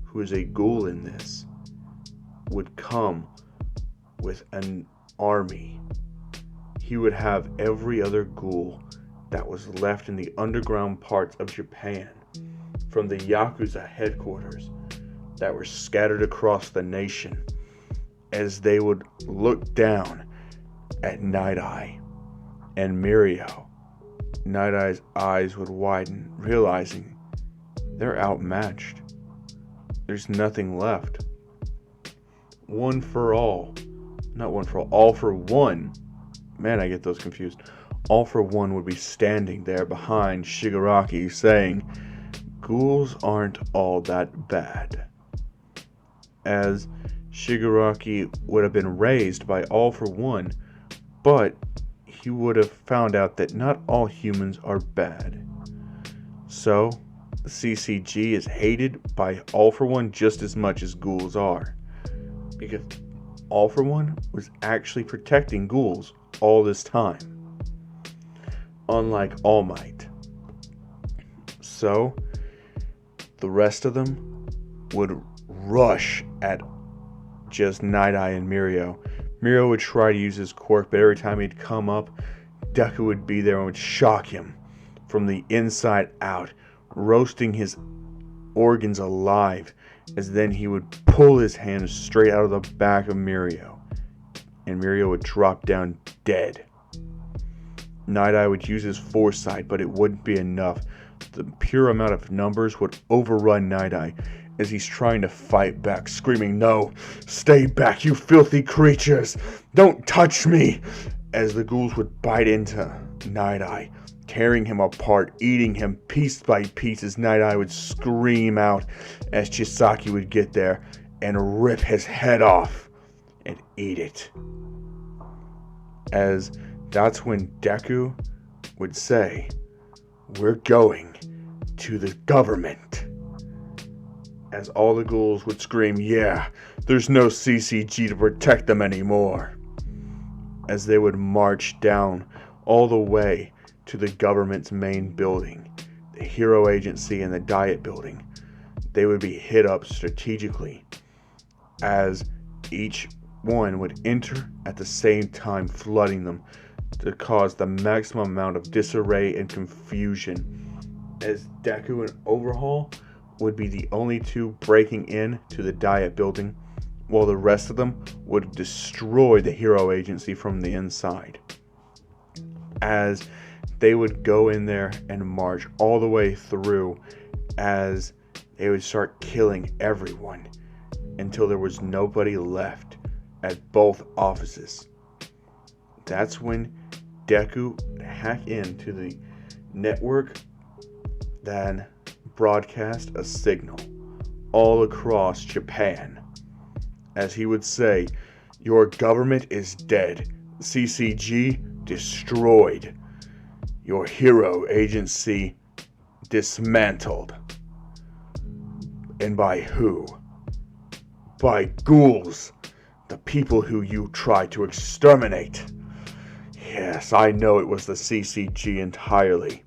A: who is a ghoul in this, would come with an army. He would have every other ghoul that was left in the underground parts of Japan from the Yakuza headquarters that were scattered across the nation, as they would look down at Night Eye and Mirio. Night Eye's eyes would widen, realizing they're outmatched. There's nothing left. One for all. Not one for all. All for one. Man, I get those confused. All for One would be standing there behind Shigaraki saying, "Ghouls aren't all that bad." As Shigaraki would have been raised by All for One, but he would have found out that not all humans are bad. So, the CCG is hated by All for One just as much as ghouls are, because All for One was actually protecting ghouls all this time, unlike All Might. So, the rest of them would rush at just Night Eye and Mirio. Mirio would try to use his quirk, but every time he'd come up, Deku would be there and would shock him from the inside out, roasting his organs alive, as then he would pull his hands straight out of the back of Mirio, and Mirio would drop down dead. Night Eye would use his foresight, but it wouldn't be enough. The pure amount of numbers would overrun Night Eye as he's trying to fight back, screaming, "No! Stay back, you filthy creatures! Don't touch me!" As the ghouls would bite into Night Eye, tearing him apart, eating him piece by piece, as Night Eye would scream out, as Chisaki would get there and rip his head off and eat it. As that's when Deku would say, "We're going to the government." As all the ghouls would scream, "Yeah, there's no CCG to protect them anymore." As they would march down all the way to the government's main building, the Hero Agency and the Diet Building, they would be hit up strategically, as each one would enter at the same time, flooding them to cause the maximum amount of disarray and confusion, as Deku and Overhaul would be the only two breaking in to the Diet Building, while the rest of them would destroy the Hero Agency from the inside. As they would go in there and march all the way through, as they would start killing everyone until there was nobody left at both offices. That's when Deku would hack into the network, then broadcast a signal all across Japan, as he would say, "Your government is dead. CCG destroyed. Your Hero Agency dismantled." And by who? By ghouls, the people who you tried to exterminate. Yes, I know it was the CCG entirely,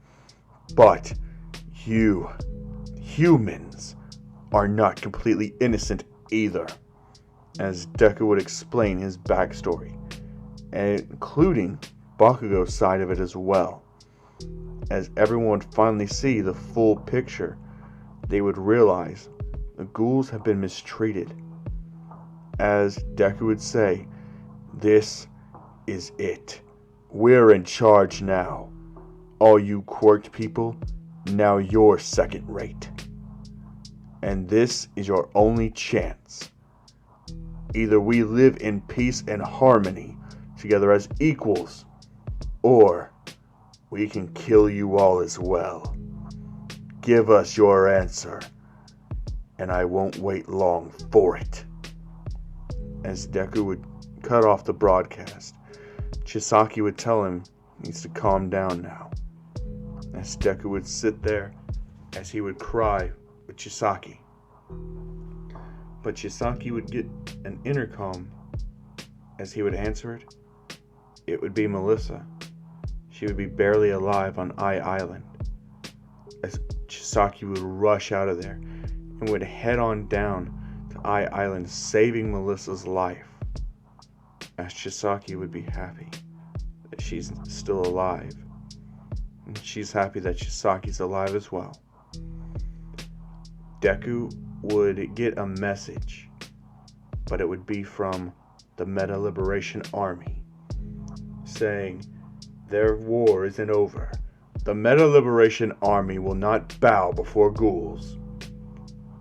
A: but you humans are not completely innocent either, as Deku would explain his backstory, including Bakugo's side of it as well. As everyone would finally see the full picture, they would realize the ghouls have been mistreated. As Deku would say, "This is it. We're in charge now. All you quirked people, now you're second rate. And this is your only chance. Either we live in peace and harmony together as equals, or we can kill you all as well. Give us your answer, and I won't wait long for it." As Deku would cut off the broadcast, Chisaki would tell him he needs to calm down now. As Deku would sit there as he would cry with Chisaki. But Chisaki would get an intercom. As he would answer it, it would be Melissa. She would be barely alive on Island. As Chisaki would rush out of there and would head on down to Island, saving Melissa's life. As Chisaki would be happy that she's still alive. And she's happy that Chisaki's alive as well. Deku would get a message, but it would be from the Meta Liberation Army, saying, "Their war isn't over. The Meta Liberation Army will not bow before ghouls."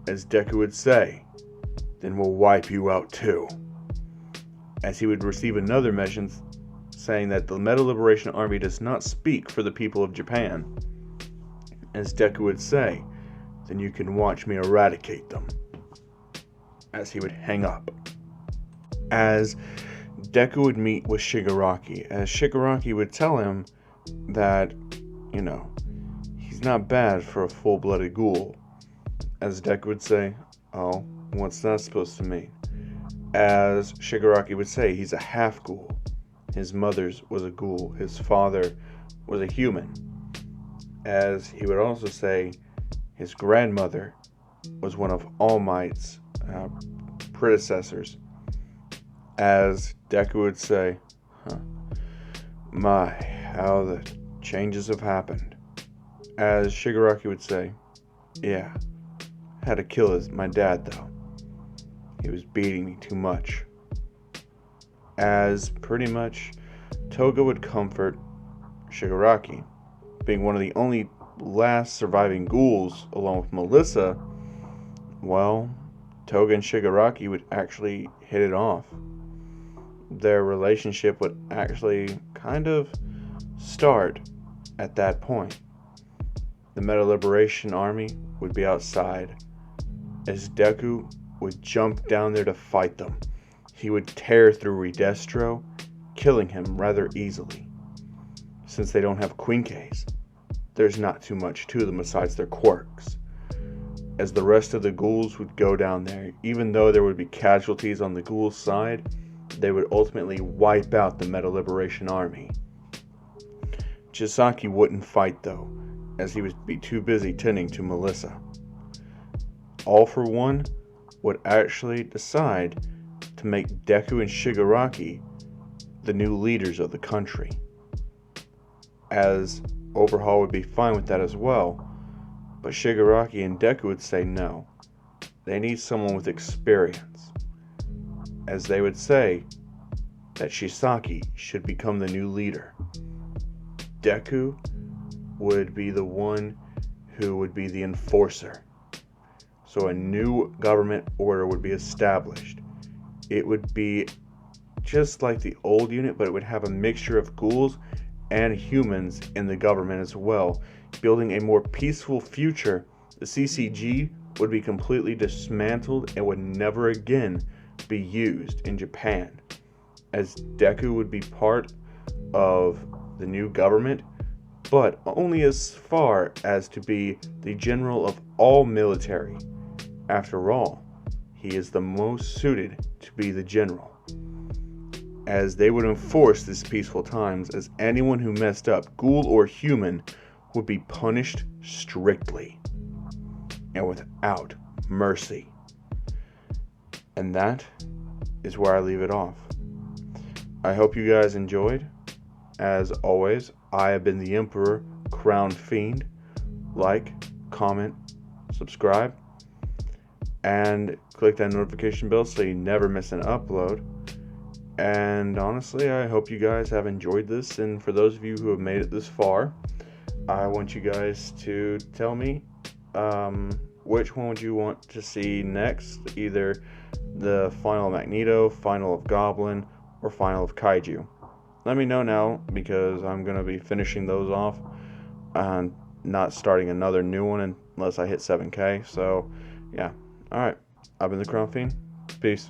A: As Deku would say, "Then we'll wipe you out too." As he would receive another message saying that the Meta Liberation Army does not speak for the people of Japan. As Deku would say, "Then you can watch me eradicate them." As he would hang up. As Deku would meet with Shigaraki, as Shigaraki would tell him that, he's not bad for a full-blooded ghoul. As Deku would say, "Oh, what's that supposed to mean?" As Shigaraki would say, he's a half-ghoul. His mother was a ghoul. His father was a human. As he would also say, his grandmother was one of All Might's predecessors. As Deku would say, "My, how the changes have happened." As Shigaraki would say, "Yeah, had to kill my dad though. He was beating me too much." As pretty much Toga would comfort Shigaraki, being one of the only last surviving ghouls along with Melissa. Well, Toga and Shigaraki would actually hit it off. Their relationship would actually kind of start at that point. The Meta Liberation Army would be outside as Deku would jump down there to fight them. He would tear through Redestro, killing him rather easily. Since they don't have Quinkes, there's not too much to them besides their quirks. As the rest of the ghouls would go down there, even though there would be casualties on the ghouls' side, they would ultimately wipe out the Meta Liberation Army. Chisaki wouldn't fight though, as he would be too busy tending to Melissa. All for One would actually decide to make Deku and Shigaraki the new leaders of the country. As Overhaul would be fine with that as well, but Shigaraki and Deku would say no. They need someone with experience. As they would say that Chisaki should become the new leader. Deku would be the one who would be the enforcer. So a new government order would be established. It would be just like the old unit, but it would have a mixture of ghouls and humans in the government as well, building a more peaceful future. The CCG would be completely dismantled and would never again be used in Japan, as Deku would be part of the new government, but only as far as to be the general of all military. After all, he is the most suited to be the general. As they would enforce these peaceful times, as anyone who messed up, ghoul or human, would be punished strictly and without mercy. And that is where I leave it off. I hope you guys enjoyed. As always, I have been the Emperor, Crown Fiend. Like, comment, subscribe, and click that notification bell so you never miss an upload. And honestly, I hope you guys have enjoyed this, and for those of you who have made it this far, I want you guys to tell me which one would you want to see next, either the final of Magneto, final of Goblin, or final of Kaiju. Let me know now, because I'm going to be finishing those off and not starting another new one unless I hit 7K. So yeah, alright, I've been the Crown Fiend. Peace.